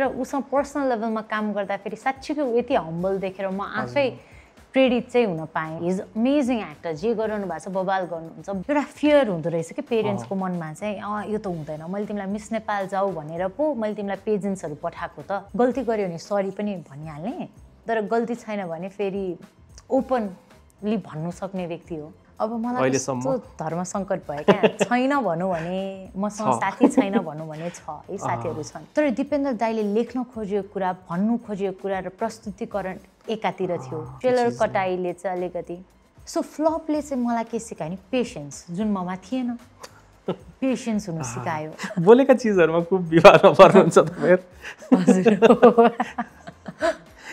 तर उसँग पर्सनल लेभलमा काम गर्दाखेरि साँच्चीकै यति हम्बल देखेर म आफै प्रेरित चाहिँ हुन पाएँ। इज अमेजिङ एक्टर, जे गरिरहनु भएको छ बबाल गर्नुहुन्छ। एउटा फियर हुँदो रहेछ कि पेरेन्ट्सको मनमा चाहिँ यो त हुँदैन, मैले तिमीलाई मिस नेपाल जाऊ भनेर पो मैले तिमीलाई पेजेन्ट्सहरू पठाएको त, गल्ती गऱ्यो भने सरी पनि भनिहाल्ने, तर गल्ती छैन भने फेरि ओपनली भन्नु सक्ने व्यक्ति हो। अब मलाई कस्तो धर्म सङ्कट भयो क्या, छैन भनौँ भने मसँग साथी छैन भनौँ भने छ है, साथीहरू छन्। तर दिपेन्द्र दाइले लेख्न खोजेको कुरा, भन्नु खोजेको कुरा र प्रस्तुतिकरण एकातिर थियो, ट्रेलर कटाइले चाहिँ अलिकति। सो फ्लपले चाहिँ मलाई के सिकायो नि पेसेन्स, जुन ममा थिएन, पेसेन्स हुनु सिकायो। बोलेका चिजहरूमा खुब विवादमा पर्नुहुन्छ तपाईहरु। हजुर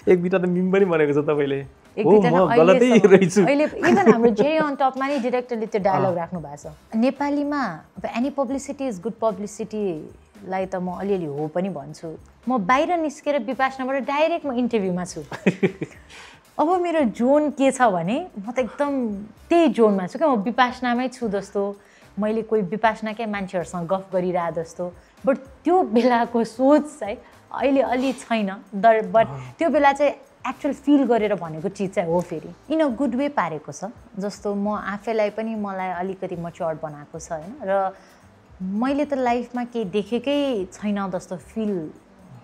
एक बिटा त मिम पनि बनेको छ तपाईले। अहिले इभन हाम्रो जेरी अन टपमा नि डिरेक्टरले त्यो डायलग राख्नु भएको छ। नेपालीमा अब एनी पब्लिसिटी इज गुड पब्लिसिटीलाई त म अलिअलि हो पनि भन्छु। म बाहिर निस्केर विपासनाबाट डाइरेक्ट म इन्टरभ्यूमा छु। अब मेरो जोन के छ भने म त एकदम त्यही जोनमा छु क्या, म विपासनामै छु जस्तो, मैले कोही विपासनाकै मान्छेहरूसँग गफ गरिरहे जस्तो। बट त्यो बेलाको सोच चाहिँ अहिले अलि छैन, बट त्यो बेला चाहिँ एक्चुअल फिल गरेर भनेको चिज चाहिँ हो, फेरि इन अ गुड वे पारेको छ। जस्तो म आफैलाई पनि मलाई अलिकति मच्योर बनाएको छ होइन, र मैले त लाइफमा केही देखेकै छैन जस्तो फिल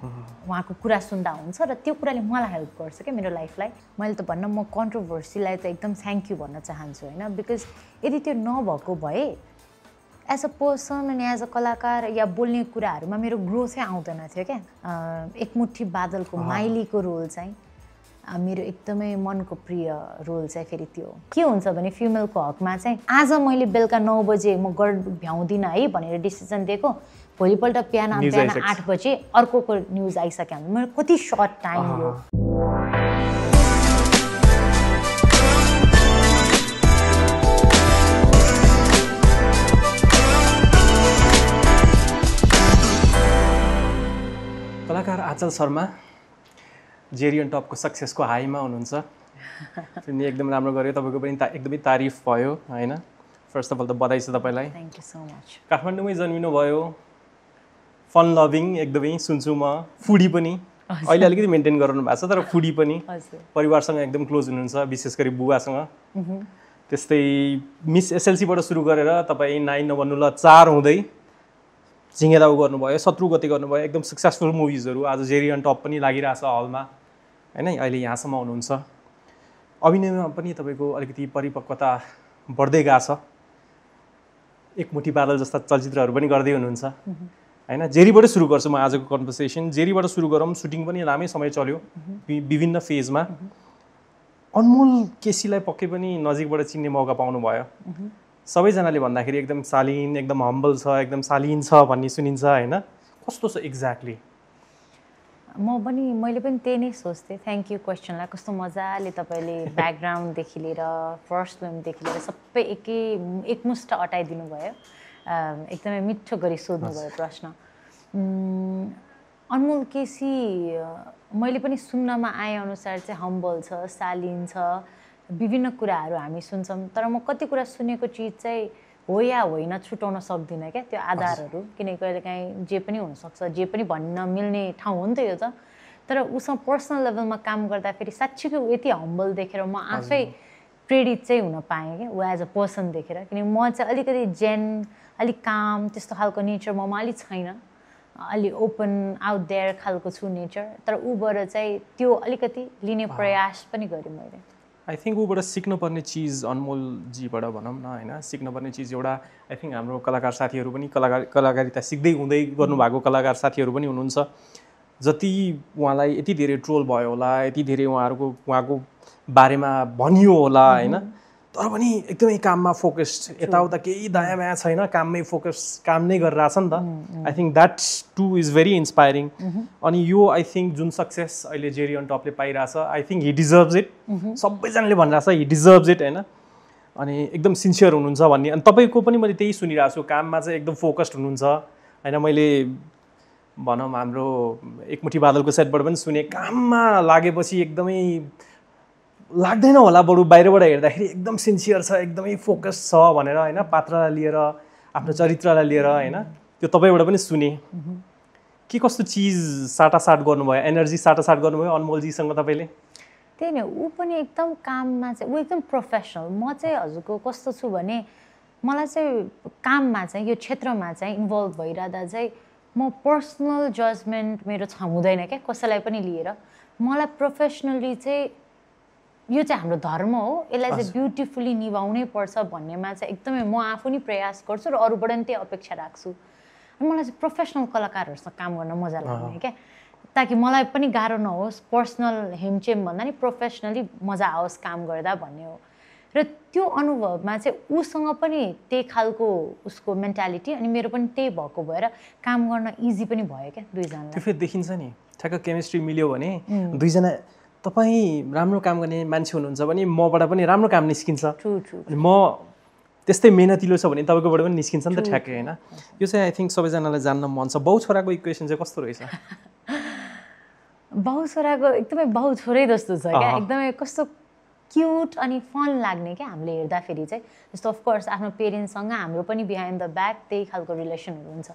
उहाँको कुरा सुन्दा हुन्छ, र त्यो कुराले मलाई हेल्प गर्छ क्या मेरो लाइफलाई। मैले त भन्न म कन्ट्रोभर्सीलाई त एकदम थ्याङ्क यू भन्न चाहन्छु होइन, बिकज यदि त्यो नभएको भए एज अ पर्सन अनि एज अ कलाकार या बोल्ने कुराहरूमा मेरो ग्रोथै आउँदैन थियो क्या। एकमुठी बादलको माइलीको रोल चाहिँ मेरो एकदमै मनको प्रिय रोल चाहिँ फेरि त्यो के हुन्छ भने फिमेलको हकमा चाहिँ आज मैले बेलुका 9 बजे म भ्याउँदिनँ है भनेर डिसिजन दिएको, भोलिपल्ट बिहान 8 बजे अर्कोको न्युज आइसक्यो भने मेरो कति सर्ट टाइम हो। कलाकार आचल शर्मा जेरी अन टपको सक्सेसको हाईमा हुनुहुन्छ। फिल्म एकदम राम्रो गर्यो, तपाईँको पनि एकदमै तारिफ भयो होइन। फर्स्ट अफ अल त बधाई छ तपाईँलाई। Thank you so much. काठमाडौँमै जन्मिनु भयो, फन लभिङ एकदमै सुन्छु म, फुडी पनि अहिले अलिकति मेन्टेन गराउनु भएको छ, तर फुडी पनि, परिवारसँग एकदम क्लोज हुनुहुन्छ, विशेष गरी बुवासँग। त्यस्तै मिस एसएलसीबाट सुरु गरेर तपाईँ 9 नभन्नु ल 4 हुँदै झिङ्गेदाउ गर्नुभयो, शत्रु गति गर्नुभयो, एकदम सक्सेसफुल मुभिजहरू। आज जेरी अन टप पनि लागिरहेछ हलमा होइन, अहिले यहाँसम्म हुनुहुन्छ। अभिनयमा पनि तपाईँको अलिकति परिपक्वता बढ्दै गएको छ, एकमुठी बादल जस्ता चलचित्रहरू पनि गर्दै हुनुहुन्छ होइन। जेरीबाट सुरु गर्छु म आजको कन्भर्सेसन, जेरीबाट सुरु गरौँ। सुटिङ पनि लामै समय चल्यो विभिन्न फेजमा। अनमोल केसीलाई पक्कै पनि नजिकबाट चिन्ने मौका पाउनुभयो। सबैजनाले भन्दाखेरि एकदम शालीन, एकदम हम्बल छ, एकदम शालीन छ भन्ने सुनिन्छ होइन, कस्तो छ एक्ज्याक्टली? मैले पनि त्यही नै सोच्थेँ। थ्याङ्क यू क्वेसनलाई, कस्तो मजाले तपाईँले ब्याकग्राउन्डदेखि लिएर फर्स्ट फिल्मदेखि लिएर सबै एकमुष्ट अटाइदिनु भयो, एकदमै मिठो गरी सोध्नुभयो प्रश्न। अनमोल केसी मैले पनि सुन्नमा आएअनुसार चाहिँ हम्बल छ, शालीन छ, विभिन्न कुराहरू हामी सुन्छौँ, तर म कति कुरा सुनेको चिज चाहिँ हो या होइन छुटाउन सक्दिनँ क्या त्यो आधारहरू, किनकि कहिलेकाहीँ जे पनि हुनसक्छ, जे पनि भन्न मिल्ने ठाउँ हो नि त यो त। तर उसँग पर्सनल लेभलमा काम गर्दाखेरि साँच्चीकै यति हम्बल देखेर म आफै प्रेरित चाहिँ हुन पाएँ क्या, ऊ एज अ पर्सन देखेर। किनकि म चाहिँ अलिकति अलिक काम त्यस्तो खालको नेचर ममा अलिक छैन, अलि ओपन आउट देयर खालको छु नेचर, तर ऊबाट चाहिँ त्यो अलिकति लिने प्रयास पनि गरेँ मैले। आई थिङ्क ऊबाट सिक्नुपर्ने चिज अनमोलजीबाट भनौँ न होइन, सिक्नुपर्ने चिज एउटा आई थिङ्क हाम्रो कलाकार साथीहरू पनि कलाकारिता सिक्दै हुँदै गर्नुभएको कलाकार साथीहरू पनि हुनुहुन्छ। जति उहाँलाई यति धेरै ट्रोल भयो होला, यति धेरै उहाँको बारेमा भनियो होला होइन, तर पनि एकदमै काममा फोकस्ड, यताउता केही दायाँ बायाँ छैन, काममै फोकस, काम नै गरिरहेछ नि त। I think that to is very inspiring. अनि यो आई थिङ्क जुन सक्सेस अहिले जेरी अन टपले पाइरहेछ, I think he deserves it. सबैजनाले भनिरहेछ हि डिजर्भ्स इट होइन, अनि एकदम सिन्सियर हुनुहुन्छ भन्ने। अनि तपाईँको पनि मैले त्यही सुनिरहेको छु, काममा चाहिँ एकदम फोकस्ड हुनुहुन्छ होइन। मैले भनौँ हाम्रो एकमुठी बादलको सेटबाट पनि सुने, काममा लागेपछि एकदमै लाग्दैन होला, बरु बाहिरबाट हेर्दाखेरि एकदम सिन्सियर छ, एकदमै फोकस छ भनेर होइन, पात्रलाई लिएर आफ्नो चरित्रलाई लिएर होइन, त्यो तपाईँबाट पनि सुने। के कस्तो चिज साटासाट गर्नुभयो, एनर्जी साटासाट गर्नुभयो अनमोलजीसँग तपाईँले? त्यही नै, ऊ पनि एकदम काममा चाहिँ ऊ एकदम प्रोफेसनल। म चाहिँ हजुरको कस्तो छु भने मलाई चाहिँ काममा चाहिँ यो क्षेत्रमा चाहिँ इन्भल्भ भइरहँदा चाहिँ म पर्सनल जजमेन्ट मेरो हुँदैन क्या कसैलाई पनि लिएर। मलाई प्रोफेसनली चाहिँ यो चाहिँ हाम्रो धर्म हो, यसलाई चाहिँ ब्युटिफुल्ली निभाउनै पर्छ भन्नेमा चाहिँ एकदमै म आफू नि प्रयास गर्छु र अरूबाट नि त्यही अपेक्षा राख्छु। मलाई चाहिँ प्रोफेसनल कलाकारहरूसँग काम गर्न मजा लाग्ने क्या, ताकि मलाई पनि गाह्रो नहोस्, पर्सनल हेमचेम भन्दा नि प्रोफेसनली मजा आओस् काम गर्दा भन्ने हो। र त्यो अनुभवमा चाहिँ उसँग पनि त्यही खालको उसको मेन्टालिटी अनि मेरो पनि त्यही भएको भएर काम गर्न इजी पनि भयो क्या दुईजनालाई। त्यो फेरि देखिन्छ नि, ठ्याक्क केमिस्ट्री मिल्यो भने दुईजना तपाईँ राम्रो काम गर्ने मान्छे हुनुहुन्छ भने मबाट पनि राम्रो काम निस्किन्छ। अनि म त्यस्तै मेहनतिलो छ भने तपाईँकोबाट पनि निस्किन्छ नि त ठ्याक्कै, होइन? यो चाहिँ आई थिङ्क सबैजनालाई जान्न मन छ। बाउ छोराको इक्वेसन चाहिँ कस्तो रहेछ? बाउ छोराको एकदमै बाउ छोरै जस्तो छ क्या, एकदमै कस्तो क्युट अनि फन लाग्ने क्या हामीले हेर्दाखेरि चाहिँ। जस्तो अफकोर्स आफ्नो पेरेन्ट्ससँग हाम्रो पनि बिहाइन्ड द ब्याक त्यही खालको रिलेसनहरू हुन्छ।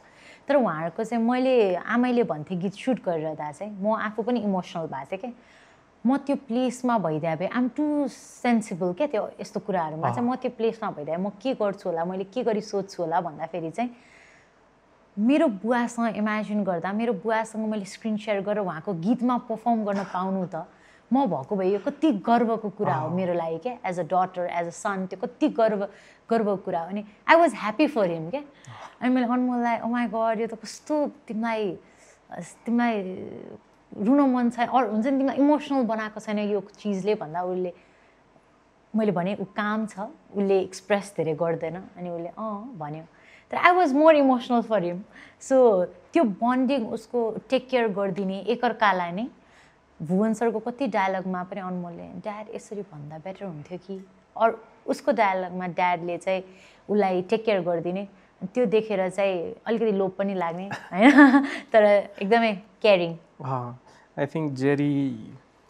तर उहाँहरूको चाहिँ मैले आमैले भन्थे गीत सुट गरिरहँदा चाहिँ म आफू पनि इमोसनल भएको थिएँ क्या। म त्यो प्लेसमा भइदिए भए आम टु सेन्सिबल क्या त्यो यस्तो कुराहरूमा चाहिँ। म त्यो प्लेसमा भइदिए म के गर्छु होला, मैले के गरी सोध्छु होला भन्दाखेरि चाहिँ मेरो बुवासँग इमेजिन गर्दा मेरो बुवासँग मैले स्क्रिन सेयर गरेर उहाँको गीतमा पर्फर्म गर्न पाउनु त म भएको भए यो कति गर्वको कुरा हो मेरो लागि क्या। As a daughter, as a son, त्यो कति गर्वको कुरा हो। अनि I was happy for him क्या। अनि मैले अनमोललाई ओ माई गड यो त कस्तो तिमीलाई रुन मन छ अरू हुन्छ नि, तिमीलाई इमोसनल बनाएको छैन यो चिजले भन्दा उसले मैले भने ऊ काम छ, उसले एक्सप्रेस धेरै गर्दैन। अनि उसले भन्यो। तर I was more emotional for him. So त्यो बन्डिङ उसको टेक केयर गरिदिने एकअर्कालाई नै। भुवन सरको कति डायलगमा पनि अनमोलले ड्याड यसरी भन्दा बेटर हुन्थ्यो कि, अरू उसको डायलगमा ड्याडले चाहिँ उसलाई टेक केयर गरिदिने, त्यो देखेर चाहिँ अलिकति लोभ पनि लाग्ने होइन, तर एकदमै केयरिङ। आई थिङ्क जेरी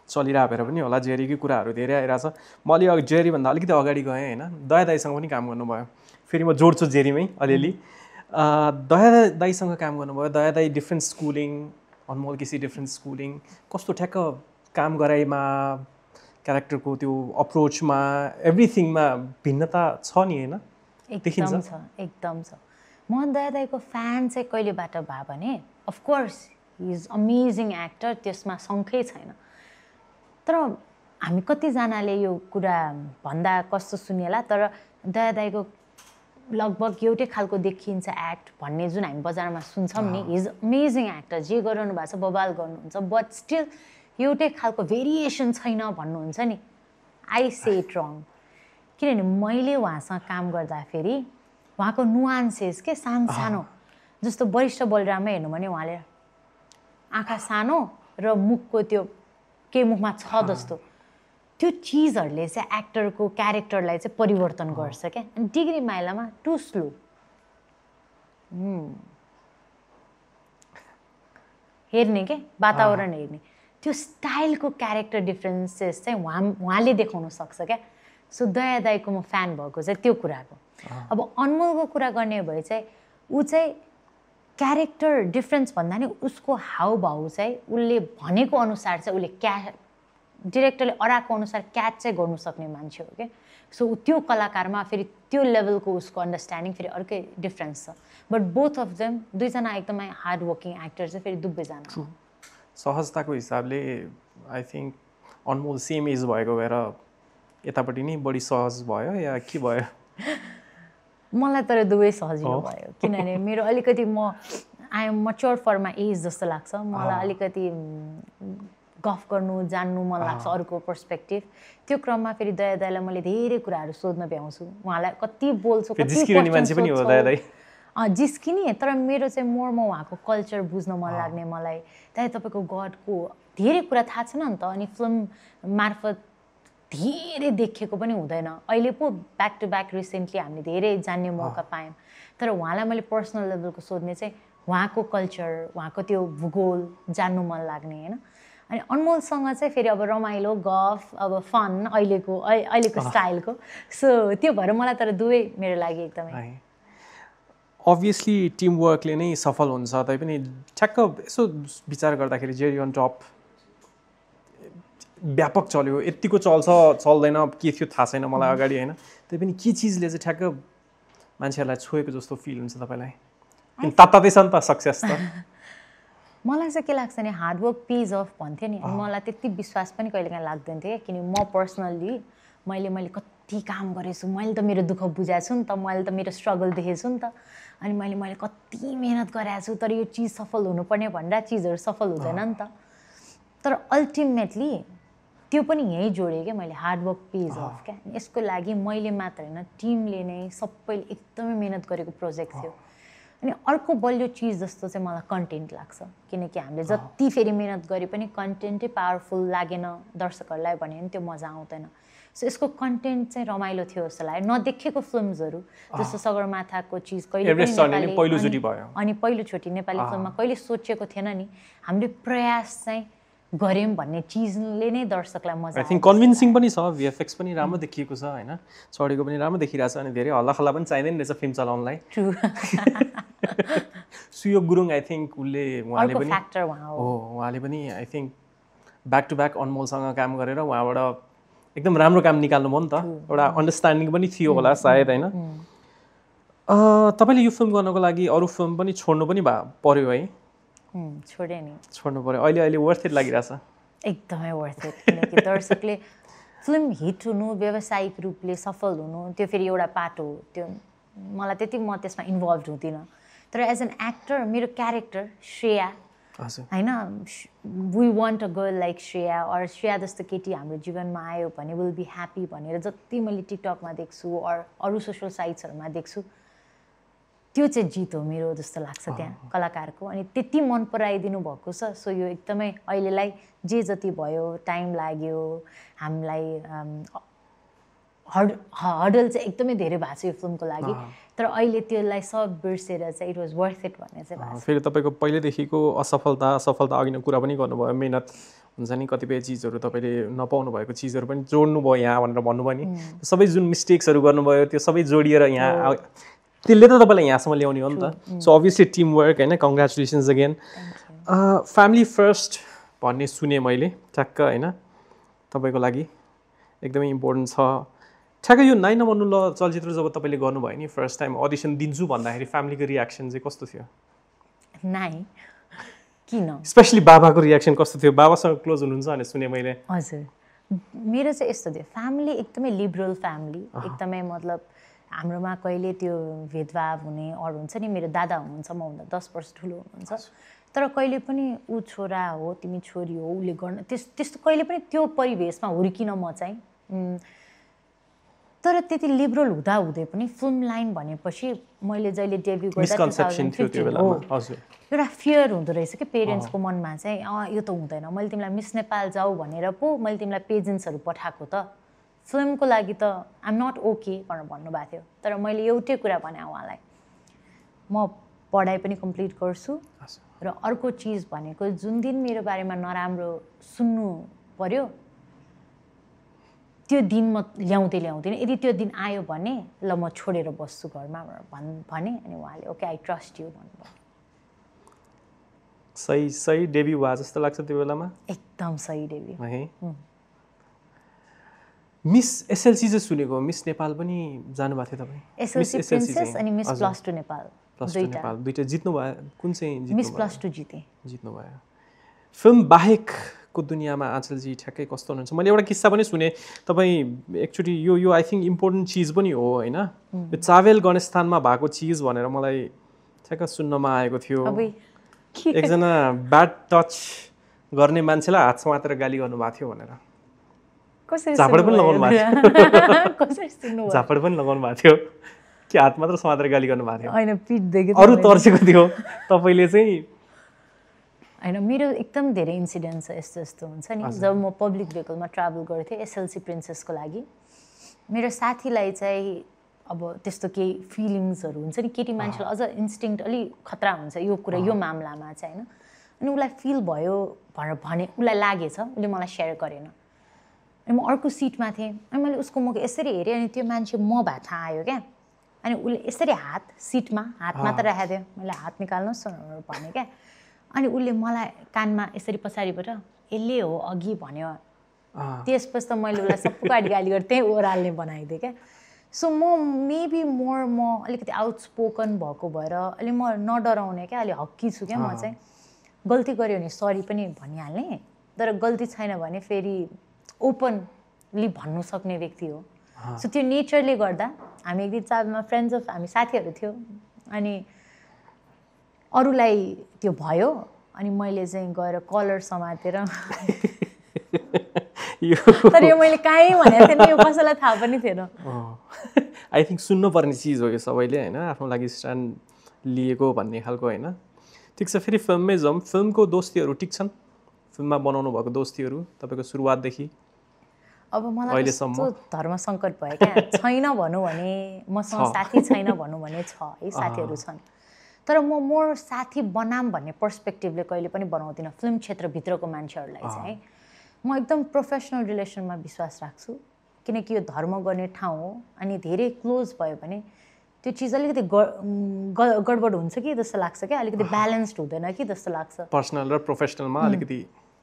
चलिरहेको भएर पनि होला, जेरीकै कुराहरू धेरै आइरहेछ। म अलि जेरीभन्दा अलिकति अगाडि गएँ होइन, दया दाईसँग पनि काम गर्नुभयो। फेरि म जोड्छु जेरीमै अलिअलि। दया दाईसँग काम गर्नुभयो। दया दाई डिफ्रेन्ट स्कुलिङ, अनमोल किसी डिफ्रेन्ट स्कुलिङ, कस्तो ठ्याक्क काम गराइमा, क्यारेक्टरको त्यो अप्रोचमा, एभ्रिथिङमा भिन्नता छ नि होइन? एकदम छ, एकदम छ। म दया दाईको फ्यान चाहिँ कहिलेबाट भयो भने of course he is amazing actor, त्यसमा शङ्कै छैन। तर हामी कतिजनाले यो कुरा भन्दा कस्तो सुनिएला, तर दया दाईको लगभग एउटै खालको देखिन्छ एक्ट भन्ने जुन हामी बजारमा सुन्छौँ नि, हि इज अमेजिङ एक्टर, जे गरिरहनु भएको छ बबाल गर्नुहुन्छ, बट स्टिल एउटै खालको भेरिएसन छैन भन्नुहुन्छ नि। आई से इट रङ, किनभने मैले उहाँसँग काम गर्दाखेरि उहाँको नुआन्सेस के सानो जस्तो वरिष्ठ बलराममै हेर्नु भने उहाँले आँखा सानो र मुखको त्यो के मुखमा छ जस्तो त्यो चिजहरूले चाहिँ एक्टरको क्यारेक्टरलाई चाहिँ परिवर्तन गर्छ क्या। अनि डिग्री माइलामा टु स्लो हेर्ने के वातावरण हेर्ने, त्यो स्टाइलको क्यारेक्टर डिफ्रेन्सेस चाहिँ उहाँले देखाउन सक्छ क्या। सो दया दाईको म फ्यान भएको चाहिँ त्यो कुराको। अब अनमोलको कुरा गर्ने भए चाहिँ ऊ चाहिँ क्यारेक्टर डिफ्रेन्स भन्दा नि उसको हाउभाउ चाहिँ उसले भनेको अनुसार चाहिँ उसले डिरेक्टरले अराएको अनुसार क्याच चाहिँ गर्नु सक्ने मान्छे हो क्या। सो त्यो कलाकारमा फेरि त्यो लेभलको उसको अन्डरस्ट्यान्डिङ फेरि अर्कै डिफ्रेन्स छ। बट बोथ अफ देम दुईजना एकदमै हार्ड वर्किङ एक्टर चाहिँ फेरि दुवैजना। सहजताको हिसाबले I think Anmol same age भएको भएर यतापट्टि नै बढी सहज भयो या के भयो? मलाई तर दुवै सजिलो भयो, किनभने मेरो अलिकति I am mature for my age जस्तो लाग्छ। मलाई अलिकति गफ गर्नु जान्नु मन लाग्छ अरूको पर्सपेक्टिभ। त्यो क्रममा फेरि दया दाईलाई मैले धेरै कुराहरू सोध्न भ्याउँछु, उहाँलाई कति बोल्छु, जिस्किने। तर मेरो चाहिँ मोर म उहाँको कल्चर बुझ्न मन लाग्ने, मलाई दाइ तपाईँको गडको धेरै कुरा थाहा छैन नि त। अनि फिल्म मार्फत धेरै देखेको पनि हुँदैन, अहिले पो ब्याक टु ब्याक रिसेन्टली हामीले धेरै जान्ने मौका पायौँ। तर उहाँलाई मैले पर्सनल लेभलको सोध्ने चाहिँ उहाँको कल्चर, उहाँको त्यो भूगोल जान्नु मन लाग्ने होइन। अनि अनमोलसँग चाहिँ फेरि अब रमाइलो गफ, अब फन अहिलेको स्टाइलको। सो त्यो भएर मलाई तर दुवै मेरो लागि एकदमै। अभियसली टिमवर्कले नै सफल हुन्छ तैपनि ठ्याक्क यसो विचार गर्दाखेरि जेरी अन टप व्यापक चल्यो, यतिको चल्छ चल्दैन के थियो थाहा छैन मलाई अगाडि होइन, तैपनि के चिजले चाहिँ ठ्याक्क मान्छेहरूलाई छोएको जस्तो फिल हुन्छ तपाईँलाई? तात्तातै छ नि त सक्सेस त। मलाई चाहिँ के लाग्छ नि हार्डवर्क पेज अफ भन्थ्यो नि, अनि मलाई त्यति विश्वास पनि कहिलेकाहीँ लाग्दैन थियो किन म पर्सनल्ली मैले कति काम गरेछु, मैले त मेरो दुःख बुझाएको छु नि त, मैले त मेरो स्ट्रगल देखेको छु नि त, अनि मैले कति मेहनत गरेको छु तर यो चिज सफल हुनुपर्ने भनेर चिजहरू सफल हुँदैन नि त। तर अल्टिमेटली त्यो पनि यहीँ जोडेँ क्या मैले, हार्डवर्क पेज अफ क्या। यसको लागि मैले मात्र होइन टिमले नै सबैले एकदमै मेहनत गरेको प्रोजेक्ट थियो। अनि अर्को बलियो चिज जस्तो चाहिँ मलाई कन्टेन्ट लाग्छ, किनकि हामीले जति फेरि मेहनत गरे पनि कन्टेन्टै पावरफुल लागेन दर्शकहरूलाई भने पनि त्यो मजा आउँदैन। सो यसको कन्टेन्ट चाहिँ रमाइलो थियो जस्तो लाग्यो। नदेखेको फिल्महरू जस्तो सगरमाथाको चिज कहिले पनि अनि पहिलोचोटि नेपाली फिल्ममा कहिले सोचेको थिएन नि, हामीले प्रयास चाहिँ गऱ्यौँ भन्ने चिजले नै दर्शकलाई मजा। आई थिङ्क कन्भिन्सिङ पनि छ, भिएफएक्स पनि राम्रो देखिएको छ होइन, चढेको पनि राम्रो देखिरहेको छ, अनि धेरै हल्लाखल्ला पनि चाहिँदैन रहेछ फिल्म चलाउनलाई। सुयोग गुरुङ आई थिङ्क उहाँले पनि I think back to back अनमोलसँग काम गरेर उहाँबाट एकदम राम्रो काम निकाल्नु भयो नि त, एउटा अन्डरस्ट्यान्डिङ पनि थियो होला सायद होइन। तपाईँले यो फिल्म गर्नको लागि अरू फिल्म पनि छोड्नु पनि पर्यो है? छोडेँ नि, छोड्नु पर्यो। अहिले वर्थ इट लागिरहेछ? एकदमै वर्थ इट, किनकि दर्शकले फिल्म हिट हुनु, व्यावसायिक रूपले सफल हुनु त्यो फेरि एउटा पाटो हो, त्यो मलाई त्यति म त्यसमा इन्भल्भ हुँदिनँ। तर एज एन एक्टर मेरो क्यारेक्टर श्रेया होइन, we want a girl like Shreya और श्रेया जस्तो केटी हाम्रो जीवनमा आयो भने विल बी ह्याप्पी भनेर जति मैले टिकटकमा देख्छु अरू सोसल साइट्सहरूमा देख्छु त्यो चाहिँ जित हो मेरो जस्तो लाग्छ त्यहाँ कलाकारको। अनि त्यति मन पराइदिनु भएको छ। सो यो एकदमै अहिलेलाई जे जति भयो टाइम लाग्यो हामीलाई हर्डल चाहिँ एकदमै धेरै भएको छ यो फिल्मको लागि, तर अहिले त्यसलाई सब बिर्सेर चाहिँ इट वाज वर्थ इट भन्ने चाहिँ भएको छ। फेरि तपाईँको पहिलेदेखिको सफलता अघि नै कुरा पनि गर्नुभयो, मेहनत हुन्छ नि, कतिपय चिजहरू तपाईँले नपाउनु भएको चिजहरू पनि जोड्नु भयो यहाँ भनेर भन्नुभयो नि, सबै जुन मिस्टेक्सहरू गर्नुभयो त्यो सबै जोडिएर यहाँ त्यसले त तपाईँलाई यहाँसम्म ल्याउने हो नि त। सो अभियसली टिम वर्क होइन, कङ्ग्रेचुलेसन्स अगेन। फ्यामिली फर्स्ट भन्ने सुने मैले ठ्याक्क होइन, तपाईँको लागि एकदमै इम्पोर्टेन्ट छ। ठ्याक्कै यो नाइ नमन्नु ल चलचित्र जब तपाईँले गर्नुभयो नि फर्स्ट टाइम अडिसन दिन्छु भन्दाखेरि फ्यामिलीको रियाक्सन चाहिँ कस्तो थियो? नाइ किन, स्पेसली बाबाको रियाक्सन कस्तो थियो? बाबासँग क्लोज हुनुहुन्छ भने सुने मैले। हजुर, मेरो चाहिँ यस्तो थियो, फ्यामिली एकदमै लिबरल फ्यामिली, एकदमै मतलब हाम्रोमा कहिले त्यो भेदभाव हुने अरू हुन्छ नि, मेरो दादा हुनुहुन्छ मभन्दा 10 वर्ष ठुलो हुनुहुन्छ, तर कहिले पनि ऊ छोरा हो तिमी छोरी हो उसले गर्न त्यस्तो कहिले पनि त्यो परिवेशमा हुर्किन म चाहिँ। तर त्यति लिबरल हुँदै पनि फिल्म लाइन भनेपछि मैले जहिले डेब्यु गर्दा एउटा फियर हुँदो रहेछ कि पेरेन्ट्सको मनमा चाहिँ यो त हुँदैन, मैले तिमीलाई मिस नेपाल जाऊ भनेर पो मैले तिमीलाई पेजेन्ट्सहरू पठाएको त, फिल्मको लागि त आइएम नट ओके भनेर भन्नुभएको थियो। तर मैले एउटै कुरा भने उहाँलाई, म पढाइ पनि कम्प्लिट गर्छु र अर्को चिज भनेको जुन दिन मेरो बारेमा नराम्रो सुन्नु पर्यो त्यो दिन म ल्याउँदिनँ, यदि त्यो दिन आयो भने ल म छोडेर बस्छु घरमा भने, अनि उहाँले ओके आई ट्रस्ट यु भन्नुभयो। सही डेब्यु भयो जस्तो लाग्छ त्यो बेलामा? एकदम सही डेब्यु। मिस एसएलसी चाहिँ सुनेको, मिस नेपाल पनि जानुभएको थियो तपाईँ? एसएलसी प्रिन्सेस अनि मिस प्लस टू नेपाल दुईटा जित्नु भयो? कुन चाहिँ मिस प्लस टू जित्नु भयो? फिल्म बाहेकको दुनियाँमा आँचलजी ठ्याक्कै कस्तो हुनुहुन्छ? मैले एउटा किस्सा पनि सुने, तपाईँ एकचोटि यो आई थिङ्क इम्पोर्टेन्ट चिज पनि हो होइन, यो चावेल गणेशस्थानमा भएको चिज भनेर मलाई ठ्याक्क सुन्नमा आएको थियो, एकजना ब्याड टच गर्ने मान्छेलाई हात समातेर गाली गर्नुभएको थियो भनेर। झापड पनि लगाउनु भएको थियो कि हात मात्र समातेर गाली गर्नु भएको थियो? होइन, पिटदेखि अरू तर्सेको थियो तपाईँले चाहिँ? होइन, मेरो एकदम धेरै इन्सिडेन्ट छ यस्तो हुन्छ नि। जब म पब्लिक भेहिकलमा ट्राभल गर्थेँ एसएलसी प्रिन्सेसको लागि, मेरो साथीलाई चाहिँ अब त्यस्तो केही फिलिङ्सहरू हुन्छ नि, केटी मान्छेलाई अझ इन्स्टिङ्क्ट अलिक खतरा हुन्छ यो कुरा यो मामलामा चाहिँ होइन, अनि उसलाई फिल भयो भने उसलाई लागेछ, उसले मलाई सेयर गरेन। अनि म अर्को सिटमा थिएँ, अनि मैले उसको मुख यसरी हेरेँ, अनि त्यो मान्छे म भए थाहा आयो क्या, अनि उसले यसरी हात सिटमा हातमा त राखेको थियो, मैले हात निकाल्नुहोस् भने क्या। अनि उसले मलाई कानमा यसरी पछाडिबाट यसले हो अघि भन्यो। त्यसपछि त मैले उसलाई सबको गाली गरेँ, त्यही ओह्राल्ने बनाइदिएँ क्या। सो म अलिकति आउटस्पोकन भएको भएर अलि म नडराउने क्या, अलि हक्की छु क्या म चाहिँ। गल्ती गऱ्यो भने सरी पनि भनिहाल्ने, तर गल्ती छैन भने फेरि ओपनली भन्नु सक्ने व्यक्ति हो। सो त्यो नेचरले गर्दा हामी एक दिन चाबमा फ्रेन्ड्स अफ हामी साथीहरू थियो, अनि अरूलाई त्यो भयो, अनि मैले चाहिँ गएर कलर समातेर तर यो मैले कहीँ भनेको थिएन, यो कसैलाई थाहा पनि थिएन। आई थिङ्क सुन्नुपर्ने चिज हो यो सबैले होइन, आफ्नो लागि स्ट्यान्ड लिएको भन्ने खालको होइन। ठिक छ, फेरि फिल्ममै जाउँ। फिल्मको दोस्तीहरू ठिक छन्? फिल्ममा बनाउनु भएको दोस्तीहरू तपाईँको सुरुवातदेखि अब मलाई यस्तो धर्म सङ्कट भयो क्या, छैन भनौँ भने मसँग साथी छैन भनौँ भने छ है, साथीहरू छन्, तर म मोर साथी बनाम भन्ने पर्सपेक्टिभले कहिले पनि बनाउँदिनँ। फिल्म क्षेत्रभित्रको मान्छेहरूलाई चाहिँ म एकदम प्रोफेसनल रिलेसनमा विश्वास राख्छु, किनकि यो धर्म गर्ने ठाउँ हो। अनि धेरै क्लोज भयो भने त्यो चिज अलिकति गडबड हुन्छ कि जस्तो लाग्छ क्या, अलिकति ब्यालेन्स्ड हुँदैन कि जस्तो लाग्छ पर्सनल र प्रोफेसनलमा अलिकति।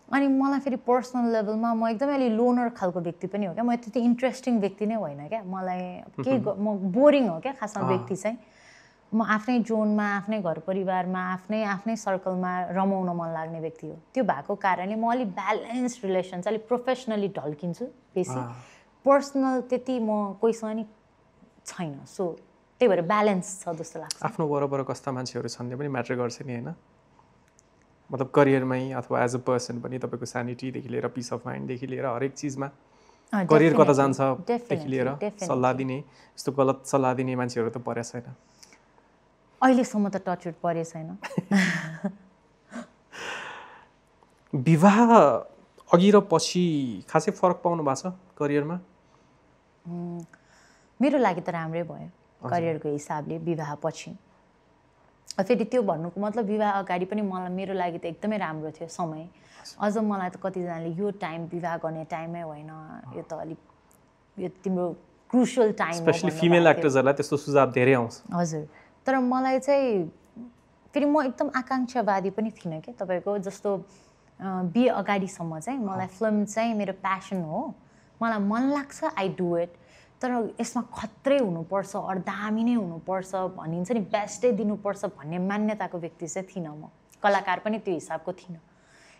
अनि मलाई फेरि पर्सनल लेभलमा म एकदमै अलि लोनर खालको व्यक्ति पनि हो क्या, म त्यति इन्ट्रेस्टिङ व्यक्ति नै होइन क्या। मलाई केही म बोरिङ हो क्या खासमा व्यक्ति चाहिँ। म आफ्नै जोनमा, आफ्नै घर परिवारमा, आफ्नै सर्कलमा रमाउन मन लाग्ने व्यक्ति हो। त्यो भएको कारणले म अलिक ब्यालेन्स्ड रिलेसन चाहिँ अलिक प्रोफेसनली ढल्किन्छु बेसी, पर्सनल त्यति म कोहीसँग नि छैन। सो त्यही भएर ब्यालेन्स छ जस्तो लाग्छ। आफ्नो वरपर कस्ता मान्छेहरू छन् पनि म्याटर गर्छ नि होइन, मतलब करियरमै अथवा एज अ पर्सन पनि तपाईँको स्यानिटीदेखि लिएर पिस अफ माइन्डदेखि लिएर हरेक चिजमा, करियर कता जान्छ देखि लिएर सल्लाह दिने, यस्तो गलत सल्लाह दिने मान्छेहरू त परेको छैन अहिलेसम्म, त टचवुड परेको छैन। विवाह अघि र पछि खासै फरक पाउनु भएको छ करियरमा? मेरो लागि त राम्रै भयो करियरको हिसाबले विवाह पछि। फेरि त्यो भन्नुको मतलब विवाह अगाडि पनि मेरो लागि त एकदमै राम्रो थियो समय। अझ मलाई त कतिजनाले यो टाइम विवाह गर्ने टाइमै होइन, यो त अलिक यो तिम्रो क्रुसियल टाइम हो, स्पेशली फिमेल एक्टर्सहरूलाई त्यस्तो सुझाव धेरै आउँछ। हजुर, तर मलाई चाहिँ फेरि म एकदम आकाङ्क्षावादी पनि थिइनँ क्या तपाईँको जस्तो। बिहे अगाडिसम्म चाहिँ मलाई फिल्म चाहिँ मेरो प्यासन हो, मलाई मन लाग्छ, आई डु इट। तर यसमा खत्रै हुनुपर्छ, अर्धामी नै हुनुपर्छ भनिन्छ नि, बेस्टै दिनुपर्छ भन्ने मान्यताको व्यक्ति चाहिँ थिइनँ म। कलाकार पनि त्यो हिसाबको थिइनँ,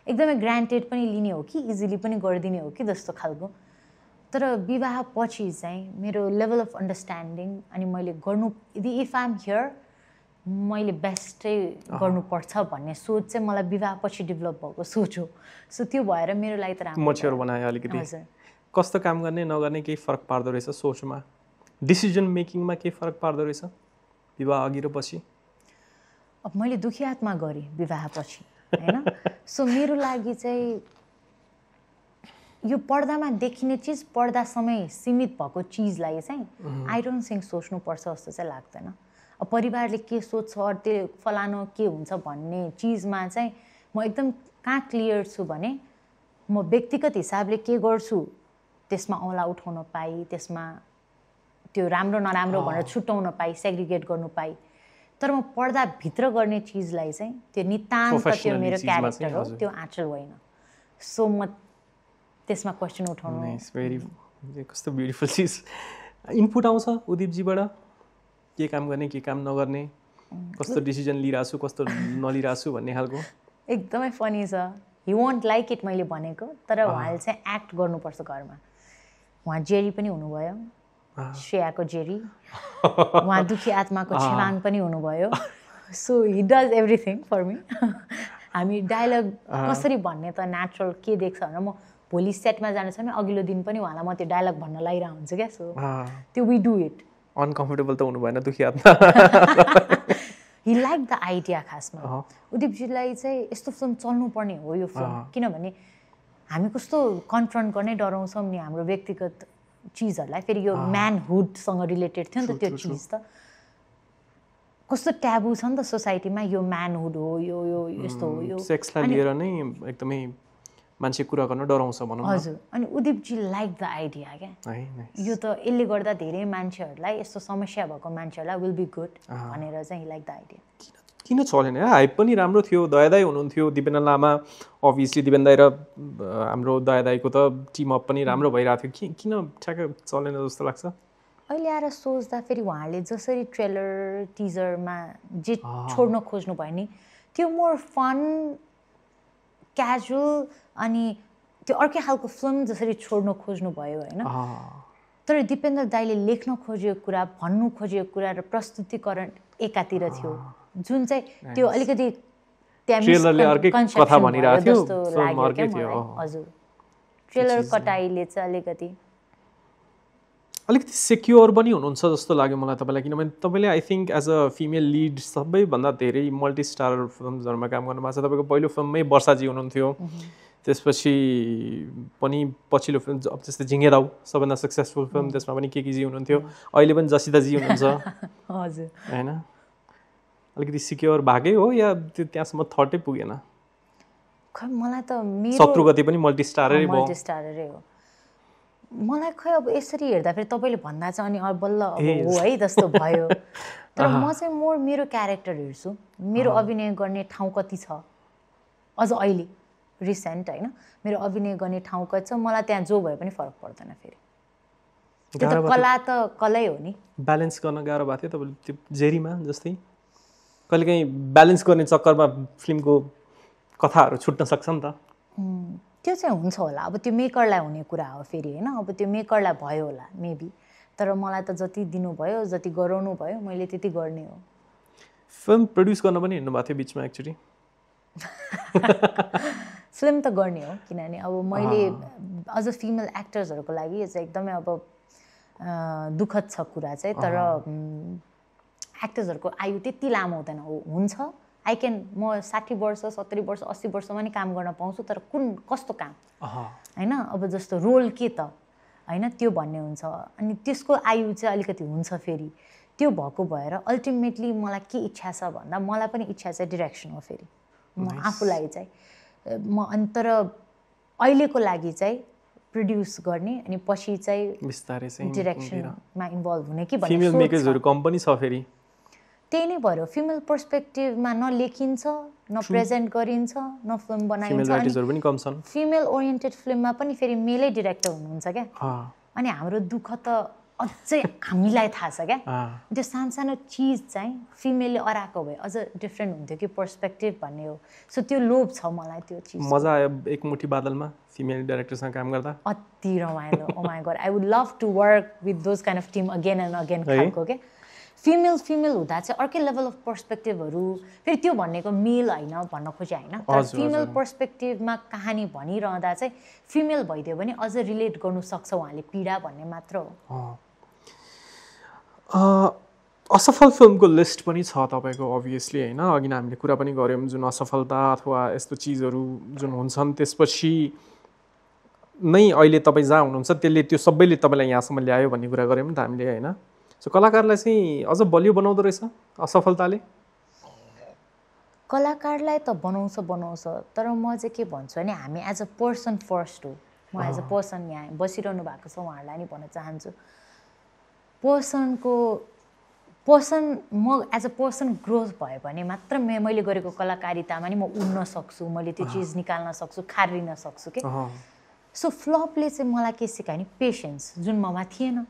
एकदमै ग्रान्टेड पनि लिने हो कि इजिली पनि गरिदिने हो कि जस्तो खालको। तर विवाह पछि चाहिँ मेरो लेभल अफ अन्डरस्ट्यान्डिङ अनि मैले गर्नु, यदि इफ आइ एम हियर मैले बेस्टै गर्नुपर्छ भन्ने सोच चाहिँ मलाई विवाह पछि डेभलप भएको सोच हो। सो त्यो भएर मेरो लागि त राम्रो मच्योर बनायो अलिकति। कस्तो काम गर्ने नगर्ने केही फरक पार्दो रहेछ सोचमा, डिसिजन मेकिङमा केही फरक पार्दो रहेछ विवाह अघि र पछि? अब मैले दुखी आत्मा गरेँ विवाह पछि होइन। सो मेरो लागि चाहिँ यो पर्दामा देखिने चिज, पर्दासम्मै सीमित भएको चिजलाई चाहिँ आई डोन्ट थिङ्क सोच्नुपर्छ जस्तो चाहिँ लाग्दैन। अब परिवारले के सोच्छ, त्यो फलानु के हुन्छ भन्ने चिजमा चाहिँ म एकदम कहाँ क्लियर छु भने म व्यक्तिगत हिसाबले के गर्छु त्यसमा औँला उठाउन पाइ, त्यसमा त्यो राम्रो नराम्रो भनेर छुट्याउन पाइ, सेग्रिगेट गर्नु पाइ। तर म पर्दाभित्र गर्ने चिजलाई चाहिँ त्यो नितान्त त्यो मेरो क्यारेक्टर हो, त्यो आँचल होइन। सो म त्यसमा क्वेसन उठाउनु। कस्तो ब्युटिफुल चिज इनपुट आउँछ उदीपजीबाट, के काम गर्ने के काम नगर्ने, कस्तो डिसिजन लिइरहेको छु कस्तो नलिइरहेको छु भन्ने खालको? एकदमै फनी छ, हि वन्ट लाइक इट मैले भनेको, तर उहाँले चाहिँ एक्ट गर्नुपर्छ घरमा। उहाँ जेरी पनि हुनुभयो, श्रेयाको जेरी, उहाँ दुखी आत्माको छेवाङ पनि हुनुभयो। So he does everything for me. हामी डायलग कसरी भन्ने त नेचुरल के देख्छ भनेर म भोलि सेटमा जानु छ भने अघिल्लो दिन पनि उहाँलाई म त्यो डायलग भन्न लागिरहेको हुन्छ क्या। सो त्यो वी डु इट। अनकम्फर्टेबल त हुनु भएन दुखी आत्मा? He like the idea. खासमा उदीपजीलाई चाहिँ यस्तो फिल्म चल्नुपर्ने हो यो फिल्म, किनभने हामी कस्तो कन्फ्रन्ट गर्नै डराउँछौँ नि हाम्रो व्यक्तिगत चिजहरूलाई। फेरि यो म्यानहुडसँग रिलेटेड थियो नि त त्यो चिज, त कस्तो ट्याबु छ नि त सोसाइटीमा, यो म्यानहुड हो, यो यस्तो हो, यो सेक्सलाई लिएर नै एकदमै मान्छे कुरा गर्न डराउँछ भनौँ न हजुर अनि उदिपजी लाइक द आइडिया क्या यो त यसले गर्दा धेरै मान्छेहरूलाई यस्तो समस्या भएको मान्छेहरूलाई विल बी गुड भनेर चाहिँ लाइक द आइडिया किन चलेन हाइप पनि राम्रो थियो दयादाई हुनुहुन्थ्यो दिपेन्द्र लामा अभियसली दिपेन दाई र हाम्रो दयादाईको त टिम अप पनि राम्रो भइरहेको थियो किन ठ्याक्कै चलेन जस्तो लाग्छ अहिले आएर सोच्दा फेरि उहाँहरूले जसरी ट्रेलर टिजरमा जे छोड्न खोज्नु भयो नि त्यो मोर फन क्याजुअल अनि त्यो अर्कै खालको फिल्म जसरी छोड्न खोज्नु भयो होइन तर दिपेन्द्र दाईले लेख्न खोजेको कुरा भन्नु खोजेको कुरा र प्रस्तुतिकरण एकातिर थियो जुन चाहिँ त्यो अलिकति ट्रेलरले अर्कै कथा भनिरहेको थियो फिल्म अर्कै थियो हजुर ट्रेलर कटाइले चाहिँ अलिकति सेक्योर पनि हुनुहुन्छ जस्तो लाग्यो मलाई तपाईँलाई किनभने तपाईँले I think as a female lead सबैभन्दा धेरै मल्टिस्टार फिल्महरूमा काम गर्नुभएको छ तपाईँको पहिलो फिल्ममै वर्षाजी हुनुहुन्थ्यो त्यसपछि पनि पछिल्लो फिल्म अब जस्तै झिङ्गे दाउ सबभन्दा सक्सेसफुल फिल्म त्यसमा पनि केकेजी हुनुहुन्थ्यो अहिले पनि जसिताजी हुनुहुन्छ हजुर होइन अलिकति सिक्योर भएकै हो या त्यो त्यहाँसम्म थर्टै पुगेन खै मलाई त मेरो शत्रुगति पनि मल्टिस्टारै हो मलाई खै अब यसरी हेर्दा फेरि तपाईँले भन्दा चाहिँ अनि बल्ल हो है जस्तो भयो तर म चाहिँ मेरो क्यारेक्टर हेर्छु मेरो अभिनय गर्ने ठाउँ कति छ अझ अहिले रिसेन्ट होइन मेरो अभिनय गर्ने ठाउँ कति छ मलाई त्यहाँ जो भए पनि फरक पर्दैन फेरि त्यो त कला त कलै हो नि ब्यालेन्स गर्न गाह्रो भएको थियो तपाईँले त्यो जेरीमा जस्तै कहिलेकाहीँ ब्यालेन्स गर्ने चक्करमा फिल्मको कथाहरू छुट्न सक्छ नि त त्यो चाहिँ हुन्छ होला अब त्यो मेकरलाई हुने कुरा हो फेरि होइन अब त्यो मेकरलाई भयो होला मेबी तर मलाई त जति दिनुभयो जति गराउनु भयो मैले त्यति गर्ने हो फिल्म प्रड्युस गर्न पनि हिँड्नु भएको थियो बिचमा एक्चुअली फिल्म त गर्ने हो किनभने अब मैले अझ फिमेल एक्टर्सहरूको लागि यो चाहिँ एकदमै अब दुःखद छ कुरा चाहिँ तर एक्टर्सहरूको आयु त्यति लामो हुँदैन हुन्छ आई क्यान म 60 वर्ष 70 वर्ष 80 वर्षमा नि काम गर्न पाउँछु तर कस्तो काम होइन अब जस्तो रोल के त होइन त्यो भन्ने हुन्छ अनि त्यसको आयु चाहिँ अलिकति हुन्छ फेरि त्यो भएको भएर अल्टिमेटली मलाई के इच्छा छ भन्दा मलाई पनि इच्छा चाहिँ डिरेक्सन हो फेरि म आफूलाई चाहिँ म अनि तर अहिलेको लागि चाहिँ प्रड्युस गर्ने अनि पछि चाहिँ बिस्तारै चाहिँ डिरेक्सनमा इन्भल्भ हुने कि भन्ने फिमेल मेकर्सहरु कम पनि छ फेरि त्यही नै भएर फिमेल पर्सपेक्टिभमा न लेखिन्छ न प्रेजेन्ट गरिन्छ न फिल्म बनाइन्छ फिमेल राइटर्सहरु पनि कम छन् फिमेल ओरिएन्टेड फिल्ममा पनि फेरि मेलै डिरेक्टर हुनुहुन्छ क्या अनि हाम्रो दुःख त अझै हामीलाई थाहा छ क्या त्यो सानो चिज चाहिँ फिमेलले अराएको भए अझ डिफ्रेन्ट हुन्थ्यो कि पर्सपेक्टिभ भन्ने हो सो त्यो लोभ छ मलाई त्यो चिज मजा आयो एकमुठी बादलमा फिमेल डाइरेक्टरसँग काम गर्दा अति रमाइलो oh my god I would love to work with those kind of team again and again खालको के फिमेल हुँदा चाहिँ अर्कै लेभल अफ पर्सपेक्टिभहरू फेरि त्यो भनेको मेल होइन भन्न खोजे होइन तर फिमेल पर्सपेक्टिभमा कहानी भनिरहँदा चाहिँ फिमेल भइदियो भने अझ रिलेट गर्नु सक्छ उहाँले पीडा भन्ने मात्र हो असफल फिल्मको लिस्ट पनि छ तपाईँको अभियसली होइन अघि नै हामीले कुरा पनि गऱ्यौँ जुन असफलता अथवा यस्तो चिजहरू जुन हुन्छन् त्यसपछि नै अहिले तपाईँ जहाँ हुनुहुन्छ त्यसले त्यो सबैले तपाईँलाई यहाँसम्म ल्यायो भन्ने कुरा गऱ्यौँ नि त हामीले होइन सो कलाकारलाई चाहिँ अझ बलियो बनाउँदो रहेछ असफलताले कलाकारलाई त बनाउँछ तर म चाहिँ के भन्छु भने हामी एज अ पर्सन फर्स्ट हो म एज अ पर्सन यहाँ बसिरहनु भएको छ उहाँहरूलाई नि भन्न चाहन्छु पर्सन म एज अ पर्सन ग्रोथ भयो भने मात्र मैले गरेको कलाकारितामा नि म उड्न सक्छु मैले त्यो चिज निकाल्न सक्छु खारिन सक्छु के सो फ्लपले चाहिँ मलाई के सिकायो नि पेसेन्स जुन ममा थिएन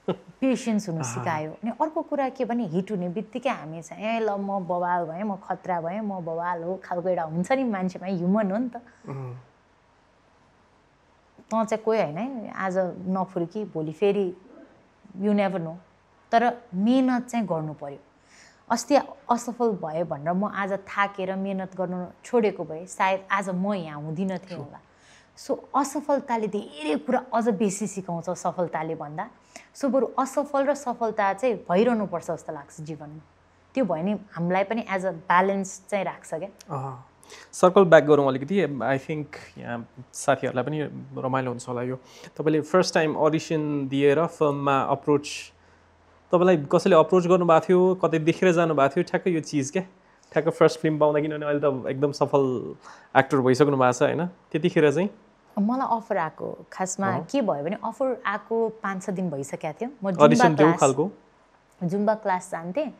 पेसेन्स हुनु सिकायो अनि अर्को कुरा के भने हिट हुने बित्तिकै हामी चाहिँ ए ल म बवाल भएँ म खतरा भएँ म बवाल हो खालको एउटा हुन्छ नि मान्छेमा ह्युमन हो नि त त चाहिँ कोही होइन है आज नफुर्की भोलि फेरि यु नेभर नो तर मेहनत चाहिँ गर्नु पर्यो अस्ति असफल भयो भनेर म आज थाकेर मेहनत गर्नु छोडेको भए सायद आज म यहाँ हुँदिन थिएँ होला सो असफलताले धेरै कुरा अझ बेसी सिकाउँछ सफलताले भन्दा सो बरु असफल र सफलता चाहिँ भइरहनुपर्छ जस्तो लाग्छ जीवनमा त्यो भयो नि हामीलाई पनि एज अ ब्यालेन्स चाहिँ राख्छ क्या सर्कल ब्याक गरौँ अलिकति आई थिङ्क यहाँ साथीहरूलाई पनि रमाइलो हुन्छ होला यो तपाईँले फर्स्ट टाइम अडिसन दिएर फिल्ममा अप्रोच तपाईँलाई कसैले अप्रोच गर्नुभएको थियो कतै देखेर जानुभएको थियो ठ्याक्कै यो चिज क्या ठ्याक्क फर्स्ट फिल्म पाउँदा किनभने अहिले त एकदम सफल एक्टर भइसक्नु भएको छ होइन त्यतिखेर चाहिँ मलाई अफर आएको खासमा के भयो भने अफर आएको 5-6 दिन भइसकेको थियो म जुम्बा क्लास जान्थेँ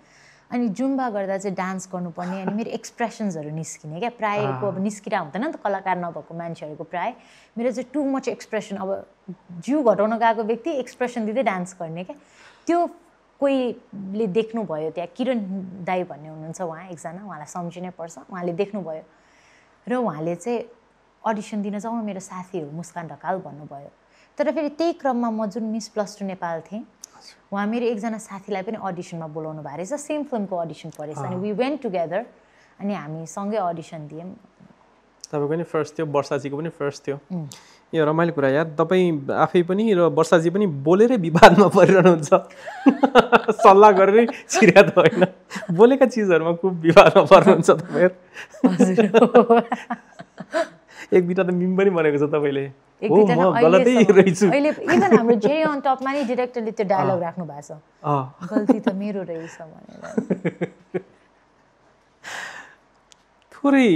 अनि जुम्बा गर्दा चाहिँ डान्स गर्नुपर्ने अनि मेरो एक्सप्रेसन्सहरू निस्किने क्या प्रायःको अब निस्किरा हुँदैन नि त कलाकार नभएको मान्छेहरूको प्रायः मेरो चाहिँ टु मच एक्सप्रेसन अब जिउ घटाउन गएको व्यक्ति एक्सप्रेसन दिँदै डान्स गर्ने क्या त्यो कोहीले देख्नुभयो त्यहाँ किरण दाई भन्ने हुनुहुन्छ उहाँ एकजना उहाँलाई सम्झिनै पर्छ उहाँले देख्नुभयो र उहाँले चाहिँ अडिसन दिन जाउँ मेरो साथी हो मुस्कान ढकाल भन्नुभयो तर फेरि त्यही क्रममा म जुन मिस +2 नेपाल थिएँ उहाँ मेरो एकजना साथीलाई पनि अडिसनमा बोलाउनु भएको रहेछ सेम फिल्मको अडिसन परेछ अनि वी वेन्ट टुगेदर अनि हामी सँगै अडिसन दियौँ तपाईँको पनि फर्स्ट थियो वर्षाजीको पनि फर्स्ट थियो यो रमाइलो कुरा यार तपाईँ आफै पनि र वर्षाजी पनि बोलेरै विवादमा परिरहनुहुन्छ सल्लाह गरेरै छिर्या त होइन बोलेका चिजहरूमा खुब विवादमा पर्नुहुन्छ तपाईँहरू एक बिटा त मिम पनि बनेको छ तपाईँले हो म गलतै रहेछु अहिले इभन हाम्रो जेरी अन टपमा नि डिरेक्टरले त्यो डायलग राख्नु भएको छ गल्ती त मेरो रहेछ भनेर थोरै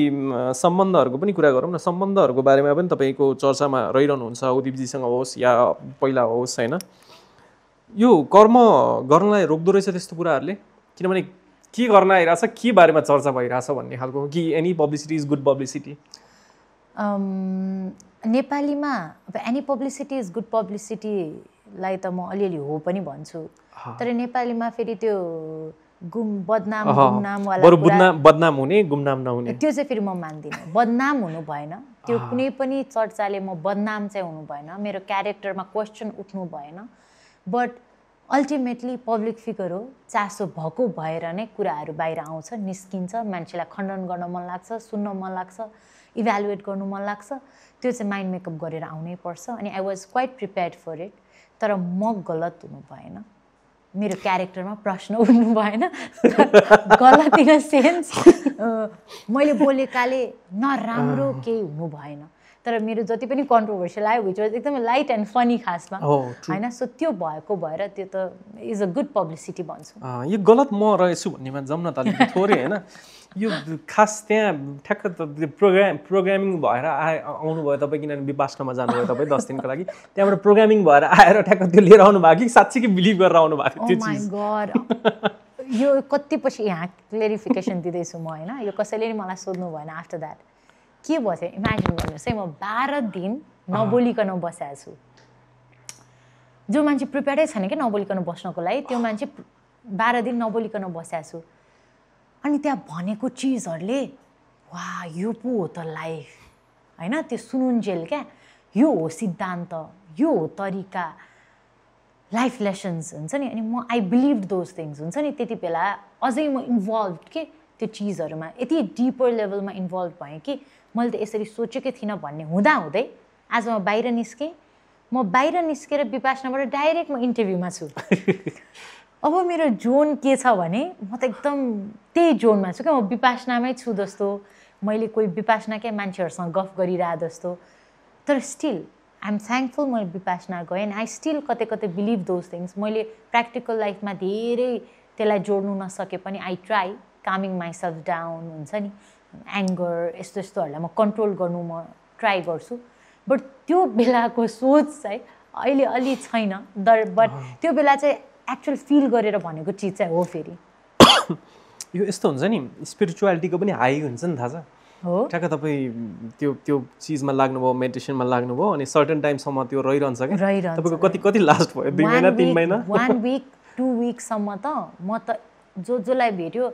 सम्बन्धहरूको पनि कुरा गरौँ न सम्बन्धहरूको बारेमा पनि तपाईँको चर्चामा रहिरहनुहुन्छ उदीपजीसँग होस् या पहिला होस् होइन यो कर्म गर्नलाई रोक्दो रहेछ त्यस्तो कुराहरूले किनभने के गर्न आइरहेछ के बारेमा चर्चा भइरहेछ भन्ने खालको कि any publicity is good publicity नेपालीमा अब एनी पब्लिसिटी इज गुड पब्लिसिटीलाई त म अलिअलि हो पनि भन्छु तर नेपालीमा फेरि त्यो बदनाम गुमनामवाला बदनाम हुने गुमनाम नहुने त्यो चाहिँ फेरि म मान्दिनँ बदनाम हुनु भएन त्यो कुनै पनि चर्चाले म बदनाम चाहिँ हुनु भएन मेरो क्यारेक्टरमा क्वेसन उठ्नु भएन बट अल्टिमेटली पब्लिक फिगर हो चासो भएको भएर नै कुराहरू बाहिर आउँछ निस्किन्छ मान्छेलाई खण्डन गर्न मन लाग्छ सुन्न मन लाग्छ इभ्यालुएट गर्नु मन लाग्छ त्यो चाहिँ माइन्ड मेकअप गरेर आउनै पर्छ अनि I was quite prepared for it तर म गलत हुनु भएन मेरो क्यारेक्टरमा प्रश्न उठ्नु भएन गलत इन सेन्स मैले बोलेकाले नराम्रो केही हुनु भएन तर मेरो जति पनि कन्ट्रोभर्सियल आयो विच वाज एकदमै लाइट एन्ड फनी खासमा होइन सो त्यो भएको भएर त्यो त इज अ गुड पब्लिसिटी भन्छु यो गलत म रहेछु भन्नेमा जाउँ न त थोरै होइन यो खास त्यहाँ ठ्याक्क प्रोग्रामिङ भएर आउनुभयो तपाईँ किनभने विपासनामा जानुभयो तपाईँ 10 दिनको लागि त्यहाँबाट प्रोग्रामिङ भएर आएर ठ्याक्क त्यो लिएर आउनु भएको कि साँच्चीकै बिलिभ गरेर आउनु भएको थियो त्यो चिज यो कति पछि यहाँ क्लेरिफिकेसन दिँदैछु म होइन यो कसैले नि मलाई सोध्नु भएन आफ्टर द्याट के भयो थियो इमेजिन गर्नुहोस् है म 12 दिन नबोलिकन बसेको छु जो मान्छे प्रिपेयर्डै छैन कि नबोलिकन बस्नको लागि त्यो मान्छे 12 दिन नबोलिकन बसेको छु अनि त्यहाँ भनेको चिजहरूले वा यो पो हो त लाइफ होइन त्यो सुनुन्जेल क्या यो हो सिद्धान्त यो हो तरिका लाइफ लेसन्स हुन्छ नि अनि म आई बिलिभ दोज थिङ्स हुन्छ नि त्यति बेला अझै म इन्भल्भ के त्यो चिजहरूमा यति डिपर लेभलमा इन्भल्भ भएँ कि मैले त यसरी सोचेकै थिइनँ भन्ने हुँदाहुँदै आज म बाहिर निस्केँ म बाहिर निस्केर विपासनाबाट डाइरेक्ट म इन्टरभ्यूमा छु अब मेरो जोन के छ भने म त एकदम त्यही जोनमा छु क्या म विपासनामै छु जस्तो मैले कोही विपासनाकै मान्छेहरूसँग गफ गरिरहे जस्तो तर स्टिल आइ एम थ्याङ्कफुल मैले विपासना गएँ एन्ड आई स्टिल कतै कतै बिलिभ दोज थिङ्स मैले प्र्याक्टिकल लाइफमा धेरै त्यसलाई जोड्नु नसके पनि I try calming myself down हुन्छ नि एङ्गर यस्तो यस्तोहरूलाई म कन्ट्रोल गर्नु म ट्राई गर्छु बट त्यो बेलाको सोच चाहिँ अहिले अलि छैन बट त्यो बेला चाहिँ एक्चुअल फिल गरेर भनेको चिज चाहिँ हो फेरि यो यस्तो हुन्छ नि स्पिरिचुअलिटीको पनि हाई हुन्छ नि थाहा छ हो ठ्याक्क तपाईँ त्यो चिजमा लाग्नुभयो मेडिटेसनमा लाग्नुभयो अनि सर्टेन टाइमसम्म त्यो रहिरहन्छ क्या तपाईँको कति लास्ट भयो 2 महिना 3 महिना 1 week 2 weekसम्म त म त जोलाई भेट्यो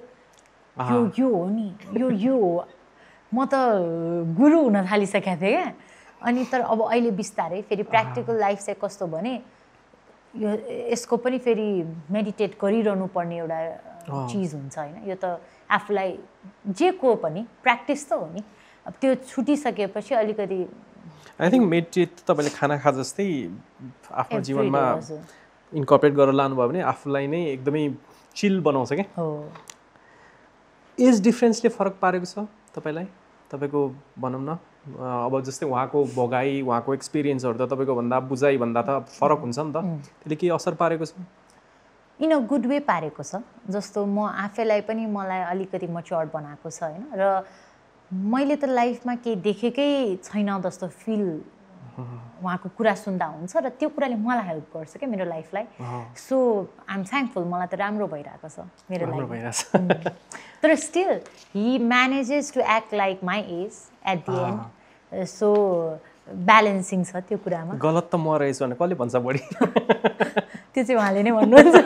यो हो नि यो हो म त गुरु हुन थालिसकेको थिएँ क्या अनि तर अब अहिले बिस्तारै फेरि प्र्याक्टिकल लाइफ चाहिँ कस्तो भने यो यसको पनि फेरि मेडिटेट गरिरहनु पर्ने एउटा चिज हुन्छ होइन यो त आफूलाई जे को पनि प्र्याक्टिस त हो नि अब त्यो छुटिसकेपछि अलिकति आई थिङ्क मेडिटेट तपाईँले खाना खा जस्तै आफ्नो जीवनमा इन्कर्पोरेट गरेर लानुभयो भने आफूलाई नै एकदमै चिल बनाउँछ क्या हो एज डिफ्रेन्सले फरक पारेको छ तपाईँलाई तपाईँको भनौँ न अब जस्तै उहाँको भोगाई उहाँको एक्सपिरियन्सहरू त तपाईँको भन्दा बुझाइ भन्दा त फरक हुन्छ नि त त्यसले केही असर पारेको छ इन अ गुड वे पारेको छ, जस्तो म आफैलाई पनि मलाई अलिकति मच्योर्ड बनाएको छ होइन। र मैले त लाइफमा केही देखेकै छैन जस्तो फिल उहाँको कुरा सुन्दा हुन्छ र त्यो कुराले मलाई हेल्प गर्छ क्या मेरो लाइफलाई। सो आइ एम थ्याङ्कफुल, मलाई त राम्रो भइरहेको छ मेरो लाइफ। तर still he manages to act like my age at the end. So balancing छ त्यो कुरामा। गलत त म रहेछु भने कसले भन्छ बढी? त्यो चाहिँ उहाँले नै भन्नुहुन्छ।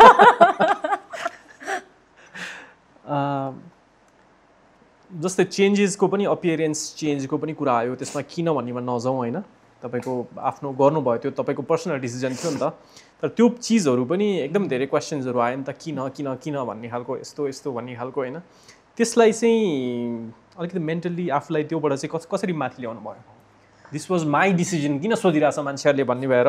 जस्तै चेन्जेसको पनि, अपियरेन्स चेन्जको पनि कुरा आयो, त्यसमा किन भन्नेमा नजाउँ होइन। तपाईँको आफ्नो गर्नुभयो, त्यो तपाईँको पर्सनल डिसिजन थियो नि त। तर त्यो चिजहरू पनि एकदम धेरै क्वेसन्सहरू आयो नि त, किन किन किन भन्ने खालको, यस्तो यस्तो भन्ने खालको होइन। त्यसलाई चाहिँ अलिकति मेन्टल्ली आफूलाई त्योबाट चाहिँ कसरी माथि ल्याउनु भयो? दिस वाज माई डिसिजन, किन सोधिरहेछ मान्छेहरूले भन्ने भएर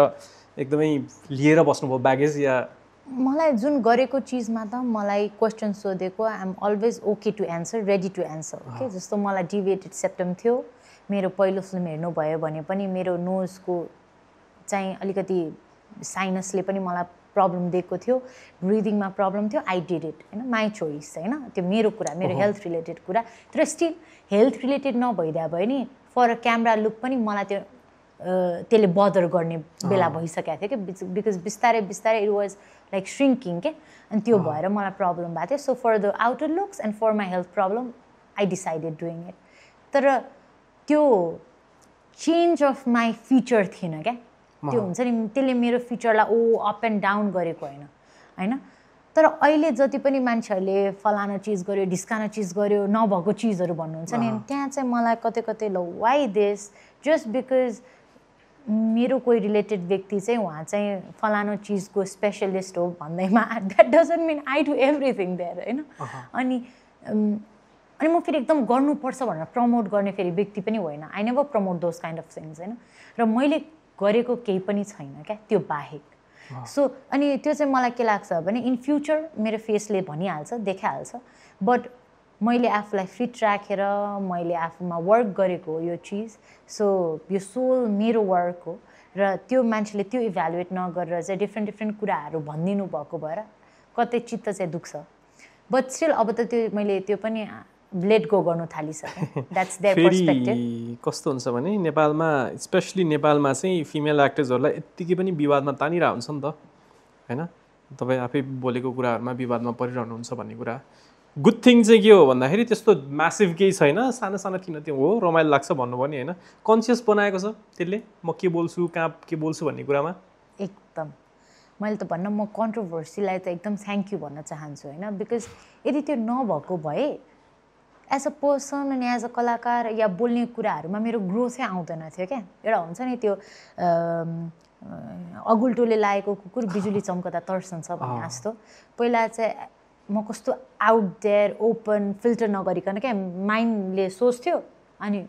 एकदमै लिएर बस्नुभयो ब्यागेज? या मलाई जुन गरेको चिजमा त मलाई क्वेसन सोधेको I am always okay to answer, ready to answer. Okay, जस्तो मलाई डिभिएटेड सेप्टम थियो, मेरो पहिलो फिल्म हेर्नुभयो भने पनि मेरो नोजको चाहिँ अलिकति साइनसले पनि मलाई प्रब्लम दिएको थियो, ब्रिदिङमा प्रब्लम थियो। आई डिड इट होइन, माई चोइस होइन, त्यो मेरो कुरा, मेरो हेल्थ रिलेटेड कुरा। तर स्टिल हेल्थ रिलेटेड नभइदिया भयो नि, फर अ क्यामेरा लुक पनि मलाई त्यो त्यसले बदर गर्ने बेला भइसकेको थियो कि, बिकज बिस्तारै बिस्तारै इट वाज लाइक श्रिङ्किङ के, अनि त्यो भएर मलाई प्रब्लम भएको थियो। So for the outer looks and for my health problem I decided doing it. तर त्यो चेन्ज अफ माई फिचर थिएन क्या, त्यो हुन्छ नि, त्यसले मेरो फिचरलाई अप एन्ड डाउन गरेको होइन होइन। तर अहिले जति पनि मान्छेहरूले फलाना चिज गर्यो, ढिस्काना चिज गर्यो, नभएको चिजहरू भन्नुहुन्छ नि, त्यहाँ चाहिँ मलाई कतै कतै ल वाइ दिस, जस्ट बिकज मेरो कोही रिलेटेड व्यक्ति चाहिँ उहाँ चाहिँ फलाना चिजको स्पेसलिस्ट हो भन्दैमा that doesn't mean I do everything there होइन। अनि म फेरि एकदम गर्नुपर्छ भनेर प्रमोट गर्ने फेरि व्यक्ति पनि होइन। I never promote those kind of things होइन। र मैले गरेको केही पनि छैन क्या त्यो बाहेक। सो अनि त्यो चाहिँ मलाई के लाग्छ भने इन फ्युचर मेरो फेसले भनिहाल्छ, देखाइहाल्छ, बट मैले आफूलाई फिट राखेर मैले आफूमा वर्क गरेको यो चिज। सो यो सोल मेरो वर्क हो र त्यो मान्छेले त्यो इभ्यालुएट नगरेर चाहिँ डिफ्रेन्ट कुराहरू भनिदिनु भएको भएर कतै चित्त चाहिँ दुख्छ। बट स्टिल अब त त्यो मैले त्यो पनि लेट गो गर्नु थालिसकेँ। That's there perspective. कस्तो हुन्छ भने नेपालमा, स्पेसली नेपालमा चाहिँ फिमेल एक्टर्सहरूलाई यत्तिकै पनि विवादमा तानिरहेको हुन्छ नि त होइन। तपाईँ आफै बोलेको कुराहरूमा विवादमा परिरहनुहुन्छ भन्ने कुरा। गुड थिङ चाहिँ के हो भन्दाखेरि त्यस्तो म्यासिभ केही छैन, सानो सानो किन त्यो हो, रमाइलो लाग्छ भन्नुभयो नि होइन। कन्सियस बनाएको छ त्यसले, म के बोल्छु, कहाँ के बोल्छु भन्ने कुरामा। एकदम मैले त भन्न, म कन्ट्रोभर्सीलाई त एकदम थ्याङ्क यू भन्न चाहन्छु होइन। बिकज यदि त्यो नभएको भए एज अ पर्सन अनि एज अ कलाकार या बोल्ने कुराहरूमा मेरो ग्रोथै आउँदैन थियो क्या। एउटा हुन्छ नि त्यो अगुल्टोले लागेको कुकुर बिजुली चम्कदा तर्सन्छ भने जस्तो, पहिला चाहिँ म कस्तो आउट देयर ओपन फिल्टर नगरिकन क्या माइन्डले सोच्थ्यो अनि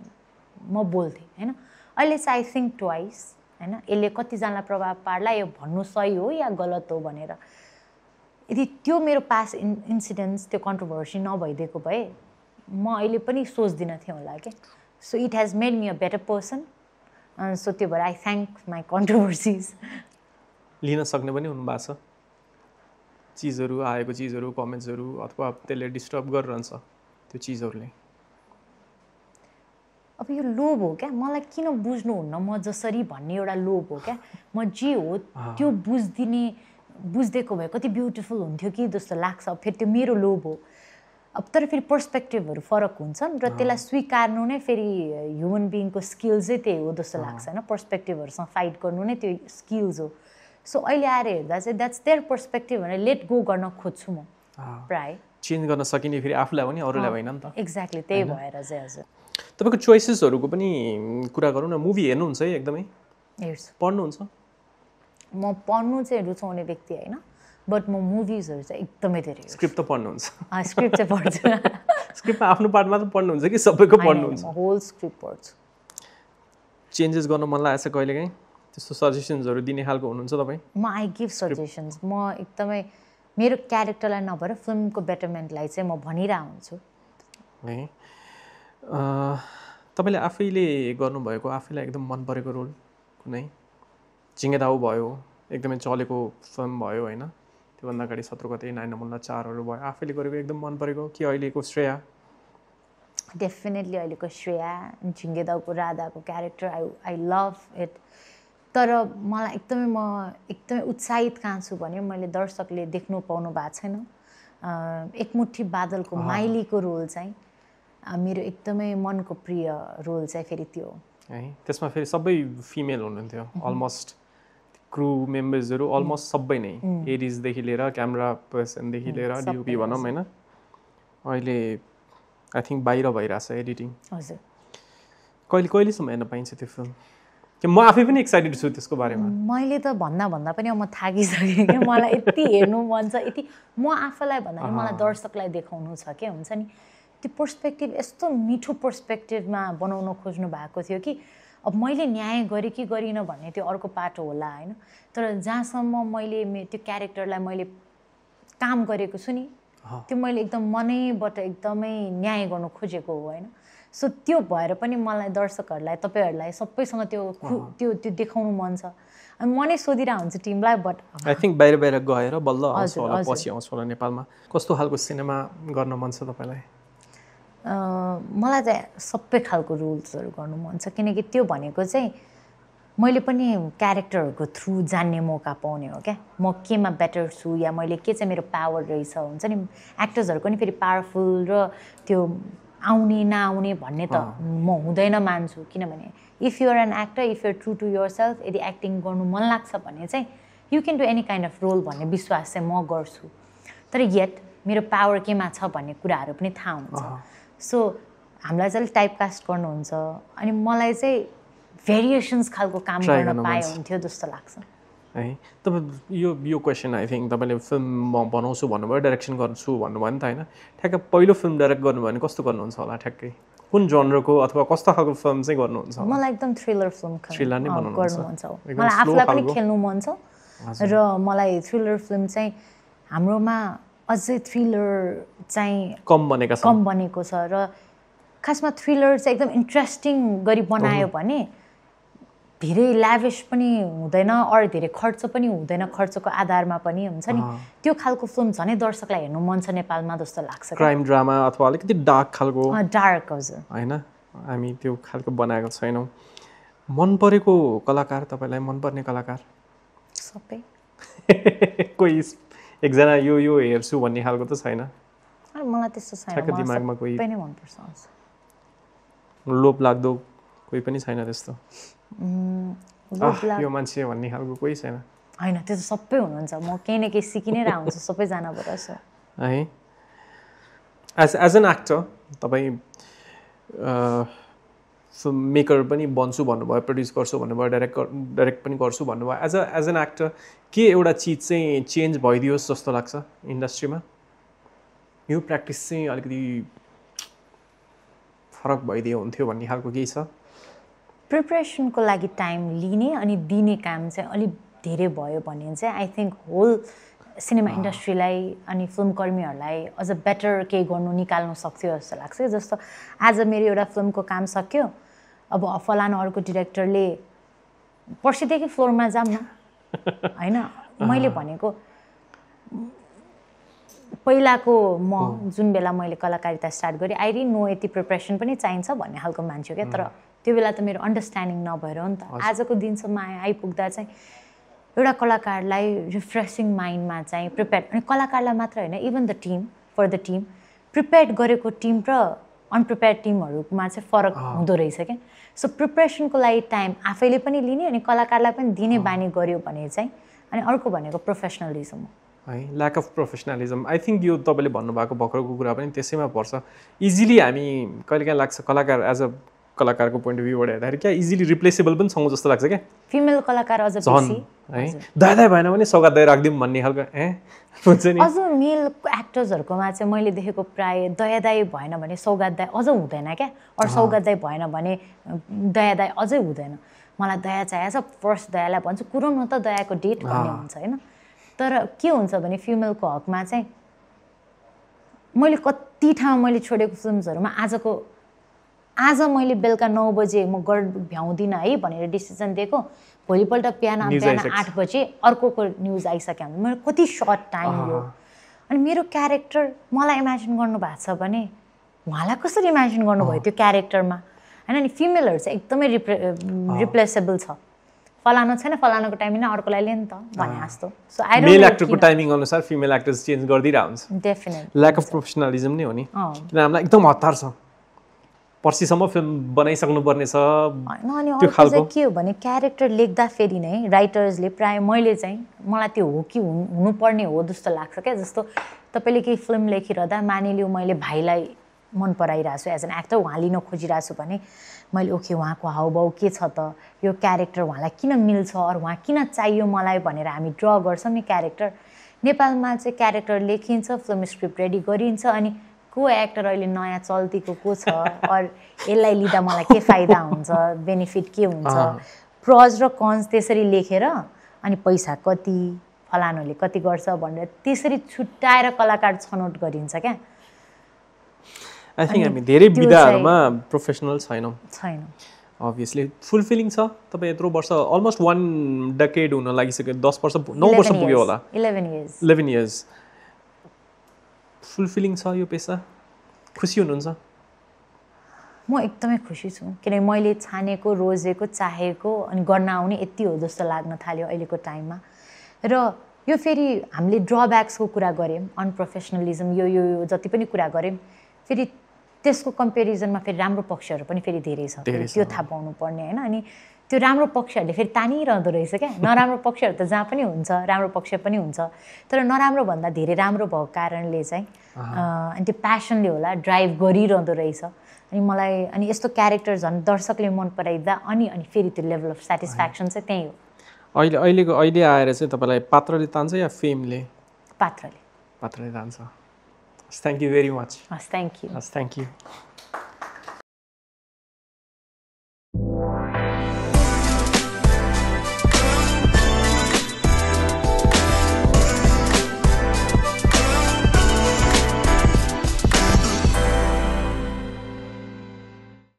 म बोल्थेँ होइन। अहिले चाहिँ आई थिङ्क ट्वाइस होइन, यसले कतिजनालाई प्रभाव पार्ला, यो भन्नु सही हो या गलत हो भनेर। यदि त्यो मेरो पास्ट इन्सिडेन्ट्स त्यो कन्ट्रोभर्सी नभइदिएको भए म अहिले पनि सोच्दिनँ थिएँ होला क्या। So it has made me a better person. So त्यो भएर आई थ्याङ्क माई कन्ट्रोभर्सिज। लिन सक्ने पनि हुनुभएको छ चिजहरू, आएको चिजहरू, कमेन्ट्सहरू, अथवा त्यसले डिस्टर्ब गरिरहन्छ त्यो चिजहरूले। अब यो लोभ हो क्या, मलाई किन बुझ्नुहुन्न म जसरी भन्ने एउटा लोभ हो क्या। म जे हो त्यो बुझिदिएको भए कति ब्युटिफुल हुन्थ्यो कि जस्तो लाग्छ। फेरि त्यो मेरो लोभ हो। अब तर फेरि पर्सपेक्टिभहरू फरक हुन्छन् र त्यसलाई स्वीकार्नु नै फेरि ह्युमन बिइङको स्किल्सै त्यही हो जस्तो लाग्छ होइन। पर्सपेक्टिभहरूसँग फाइट गर्नु नै त्यो स्किल्स हो। सो अहिले आएर हेर्दा चाहिँ द्याट्स देयर पर्सपेक्टिभ भनेर लेट गो गर्न खोज्छु म प्राय। चेन्ज गर्न सकिने फेरि आफूलाई पनि अरूलाई होइन नि त। एक्ज्याक्टली त्यही भएर चाहिँ हजुर। तपाईँको चोइसेसहरूको पनि कुरा गरौँ न। मुभी हेर्नुहुन्छ है? एकदमै हेर्छु। पढ्नुहुन्छ? म पढ्नु चाहिँ रुचाउने व्यक्ति होइन, बट म मुभिजहरू चाहिँ एकदमै धेरै हेर्छु। स्क्रिप्ट त पढ्नुहुन्छ? स्क्रिप्ट चाहिँ पढ्छु। स्क्रिप्टमा आफ्नो पार्ट मात्र पढ्नुहुन्छ कि सबैको पढ्नुहुन्छ? होल स्क्रिप्ट पढ्छु। चेन्जेस गर्न मन लागेको छ कहिलेकाहीँ? त्यस्तो सजेसन्सहरू दिने खालको हुनुहुन्छ तपाईँ? म आई गिभ सजेसन्स। म एकदमै मेरो क्यारेक्टरलाई नभएर फिल्मको बेटरमेन्टलाई चाहिँ म भनिरहेको हुन्छु है। तपाईँले आफैले गर्नुभएको, आफैलाई एकदम मन परेको रोल कुनै? झिङ्गे दाउ भयो, एकदमै चलेको फिल्म भयो होइन, त्योभन्दा अगाडि 17 गते 9 नमुना 4हरू भयो आफैले गरेको एकदम मन परेको कि अहिलेको श्रेया? डेफिनेटली अहिलेको श्रेया, झिङ्गे दाउको राधाको क्यारेक्टर आई लभ इट। तर मलाई एकदमै उत्साहित कहाँ छु भने मैले दर्शकले देख्नु पाउनु भएको छैन, एकमुठी बादलको माइलीको रोल चाहिँ मेरो एकदमै मनको प्रिय रोल चाहिँ फेरि त्यो है। त्यसमा फेरि सबै फिमेल हुनुहुन्थ्यो, अलमोस्ट क्रू मेम्बर्सहरू अलमोस्ट सबै नै, एडिजदेखि लिएर क्यामेरा पर्सनदेखि लिएर डिओपी भनौँ होइन। अहिले आई थिङ्क बाहिर भइरहेछ एडिटिङ। हजुर, कहिलेसम्म हेर्न पाइन्छ त्यो फिल्म? कि म आफै पनि एक्साइटेड छु त्यसको बारेमा। मैले त भन्दा पनि म थाकिसकेँ कि मलाई यति हेर्नु मन छ, यति म आफैलाई भन्दा मलाई दर्शकलाई देखाउनु छ के हुन्छ नि। त्यो पर्सपेक्टिभ यस्तो मिठो पर्सपेक्टिभमा बनाउन खोज्नु भएको थियो कि अब मैले न्याय गरेँ कि गरिनँ भन्ने त्यो अर्को पाटो होला होइन। तर जहाँसम्म मैले त्यो क्यारेक्टरलाई मैले काम गरेको छु नि, त्यो मैले एकदम मनैबाट एकदमै न्याय गर्नु खोजेको हो होइन। सो त्यो भएर पनि मलाई दर्शकहरूलाई तपाईँहरूलाई सबैसँग त्यो देखाउनु मन छ। अनि म नै सोधिरहेको हुन्छु टिमलाई, बट आई थिङ्क बाहिर गएर बल्ल आउँछ होला, पछि आउँछ होला नेपालमा। कस्तो खालको सिनेमा गर्न मन छ तपाईँलाई? मलाई चाहिँ सबै खालको रोल्सहरू गर्नु मन छ, किनकि त्यो भनेको चाहिँ मैले पनि क्यारेक्टरहरूको थ्रु जान्ने मौका पाउने हो क्या। म केमा बेटर छु या मैले के चाहिँ मेरो पावर रहेछ हुन्छ नि। एक्टर्सहरूको नि फेरि पावरफुल र त्यो आउने नआउने भन्ने त म हुँदैन मान्छु, किनभने if you're an actor, if you're true to your self, यदि एक्टिङ गर्नु मन लाग्छ भने चाहिँ you can do any kind of role भन्ने विश्वास चाहिँ म गर्छु। तर येट मेरो पावर केमा छ भन्ने कुराहरू पनि थाहा हुन्छ। सो हामीलाई चाहिँ टाइपकास्ट गर्नुहुन्छ, अनि मलाई चाहिँ भेरिएसन्स खालको काम गर्न पाए हुन्थ्यो जस्तो लाग्छ है। तपाईँ यो क्वेसन आई थिङ्क तपाईँले फिल्म बनाउँछु भन्नुभयो, डाइरेक्सन गर्छु भन्नुभयो नि त होइन। ठ्याक्कै पहिलो फिल्म डाइरेक्ट गर्नुभयो भने कस्तो गर्नुहुन्छ होला? ठ्याक्कै कुन जनरको अथवा कस्तो खालको फिल्म चाहिँ गर्नुहुन्छ? मलाई एकदम थ्रिलर फिल्म नै गर्नु मन छ। मलाई आफूलाई पनि खेल्नु मन छ र मलाई थ्रिलर फिल्म चाहिँ हाम्रोमा अझै थ्रिलर चाहिँ कम बनेको छ र खासमा थ्रिलर चाहिँ एकदम इन्ट्रेस्टिङ गरी बनायो भने धेरै ल्याभिश पनि हुँदैन, अरू धेरै खर्च पनि हुँदैन, खर्चको आधारमा पनि हुन्छ नि। त्यो खालको फिल्म झनै दर्शकलाई हेर्नु मन छ नेपालमा जस्तो लाग्छ। क्राइम ड्रामा अथवा अलिकति डार्क खालको? डार्क हजुर होइन, हामी त्यो खालको बनाएको छैनौँ। मन परेको कलाकार तपाईँलाई, मनपर्ने कलाकार? सबै कोही एकजना यो हेर्छु भन्ने खालको त छैन? मलाई त्यस्तो छैन, दिमागमा कोही पनि मनपर्छ। लोभ लाग्दो कोही पनि छैन त्यस्तो? यो मान्छे भन्ने खालको कोही छैन? होइन, त्यो त सबै हुनुहुन्छ। म केही न केही सिकि नै रहेको हुन्छु सबैजनाबाट है। एज एन एक्टर तपाईँ फिल्म मेकर पनि बन्छु भन्नुभयो, प्रड्युस गर्छु भन्नुभयो, डाइरेक्ट पनि गर्छु भन्नुभयो। एज एन एक्टर के एउटा चिज चाहिँ चेन्ज भइदियोस् जस्तो लाग्छ इन्डस्ट्रीमा? यो प्र्याक्टिस चाहिँ अलिकति फरक भइदियो हुन्थ्यो भन्ने खालको केही छ? प्रिपरेसनको लागि टाइम लिने अनि दिने काम चाहिँ अलिक धेरै भयो भने चाहिँ आई थिङ्क होल सिनेमा इन्डस्ट्रीलाई अनि फिल्मकर्मीहरूलाई अझ बेटर केही गर्नु निकाल्नु सक्थ्यो जस्तो लाग्छ। जस्तो आज मेरो एउटा फिल्मको काम सक्यो, अब फलानु अर्को डिरेक्टरले पर्सिदेखि फ्लोरमा जाऊँ न होइन। मैले भनेको पहिलाको म जुन बेला मैले कलाकारिता स्टार्ट गरेँ आई डिडन्ट नो यति प्रिपरेसन पनि चाहिन्छ भन्ने खालको मान्छे हो क्या। तर त्यो बेला त मेरो अन्डरस्ट्यान्डिङ नभएर हो नि त। आजको दिनसम्म आइपुग्दा चाहिँ एउटा कलाकारलाई रिफ्रेसिङ माइन्डमा चाहिँ प्रिपेयर, अनि कलाकारलाई मात्र होइन, even the team, for the team prepared गरेको टिम र अनप्रिपेयर्ड टिमहरूमा चाहिँ फरक हुँदो रहेछ क्या। सो प्रिपरेसनको लागि टाइम आफैले पनि लिने अनि कलाकारलाई पनि दिने बानी गऱ्यो भने चाहिँ, अनि अर्को भनेको प्रोफेसनलिजम है, lack of professionalism. I think यो तपाईँले भन्नुभएको भर्खरको कुरा पनि त्यसैमा पर्छ। इजिली हामी कहिलेकाहीँ लाग्छ कलाकार एज अ कलाकारको पोइन्ट अफ भ्यूबाट हेर्दाखेरि क्या इजिली रिप्लेसेबल पनि छौँ जस्तो लाग्छ क्या। फिमेल कलाकार अझ बेसी है, दाइ भएन भने सौगात दाइ राखिदिउँ भन्ने खालको हुन्छ नि। अझ मेल एक्टर्सहरूकोमा चाहिँ मैले देखेको प्राय दया दाइ भएन भने सौगात दाइ अझ हुँदैन क्या, अरू सौगात दाइ भएन भने दया दाइ अझै हुँदैन। मलाई दया चाहिएको छ, फर्स्ट दयालाई भन्छु कुराउनु त दयाको डेट भन्ने हुन्छ होइन। तर के हुन्छ भने फिमेलको हकमा चाहिँ मैले कति ठाउँ मैले छोडेको फिल्म्सहरूमा आज मैले बेलुका 9 बजे म भ्याउँदिनँ है भनेर डिसिजन दिएको, भोलिपल्ट बिहान 8 बजे अर्कोको न्युज आइसक्यो भने मेरो कति सर्ट टाइम यो अनि मेरो क्यारेक्टर मलाई इमेजिन गर्नु भएको छ भने उहाँलाई कसरी इमेजिन गर्नुभयो त्यो क्यारेक्टरमा होइन नि फिमेलहरू चाहिँ एकदमै रिप्लेसेबल छ फलानु छैन फलानुको टाइमिङ अर्कोलाई लियो नि त भने जस्तो सो आई डोन्ट मेल एक्टरको टाइमिङ अनुसार फिमेल एक्टर्स चेन्ज गरिदिरहेको हुन्छ डेफिनेटली ल्याक अफ प्रोफेसनलिजम नै हो नि किन हामीलाई एकदम हतार छ पर्सिसम्म फिल्म बनाइसक्नु पर्ने छ अनि अर्को चाहिँ के हो भने क्यारेक्टर लेख्दाखेरि नै राइटर्सले प्रायः मैले चाहिँ मलाई त्यो हो कि हुनुपर्ने हो जस्तो लाग्छ क्या जस्तो तपाईँले केही फिल्म लेखिरहँदा मानिलिउँ मैले भाइलाई मन पराइरहेको छु एज एन एक्टर उहाँ लिन खोजिरहेको छु भने मैले ओके उहाँको हाउभाउ के छ त यो क्यारेक्टर उहाँलाई किन मिल्छ अरू उहाँ किन चाहियो मलाई भनेर हामी ड्र गर्छौँ नि क्यारेक्टर नेपालमा चाहिँ क्यारेक्टर लेखिन्छ फिल्म स्क्रिप्ट रेडी गरिन्छ अनि को एक्टर अहिले नयाँ चल्तीको को छ अरू यसलाई लिँदा मलाई के फाइदा हुन्छ बेनिफिट के हुन्छ प्रज र कन्स त्यसरी लेखेर अनि पैसा कति फलानुले कति गर्छ भनेर त्यसरी छुट्याएर कलाकार छनौट गरिन्छ क्या आई थिङ्क हामी धेरै विधाहरूमा प्रोफेसनल छैनौँ अभियसली फुलफिलिङ छ तपाईँ यत्रो वर्ष अलमोस्ट 1 डेकेड हुन लागिसक्यो 10 वर्ष 9 वर्ष पुग्यो होला 11 इयर्स फुलफिलिङ छ यो पेसा खुसी हुनुहुन्छ म एकदमै खुसी छु किनकि मैले छानेको रोजेको चाहेको अनि गर्न आउने यति हो जस्तो लाग्न थाल्यो अहिलेको टाइममा र यो फेरि हामीले ड्रब्याक्सको कुरा गऱ्यौँ अनप्रोफेसनलिजम यो जति पनि कुरा गऱ्यौँ फेरि त्यसको कम्पेरिजनमा फेरि राम्रो पक्षहरू पनि फेरि धेरै छ त्यो थाहा पाउनु पर्ने होइन अनि त्यो राम्रो पक्षहरूले फेरि तानिरहँदो रहेछ क्या नराम्रो पक्षहरू त जहाँ पनि हुन्छ राम्रो पक्ष पनि हुन्छ तर नराम्रो भन्दा धेरै राम्रो भएको कारणले चाहिँ अनि त्यो प्यासनले होला ड्राइभ गरिरहँदो रहेछ अनि मलाई अनि यस्तो क्यारेक्टर झन् दर्शकले मन पराइदिँदा अनि फेरि त्यो लेभल अफ सेटिस्फ्याक्सन चाहिँ त्यही हो अहिले आएर चाहिँ तपाईँलाई पात्रले तान्छ या फेमले पात्रले तान्छ thank you very much thank you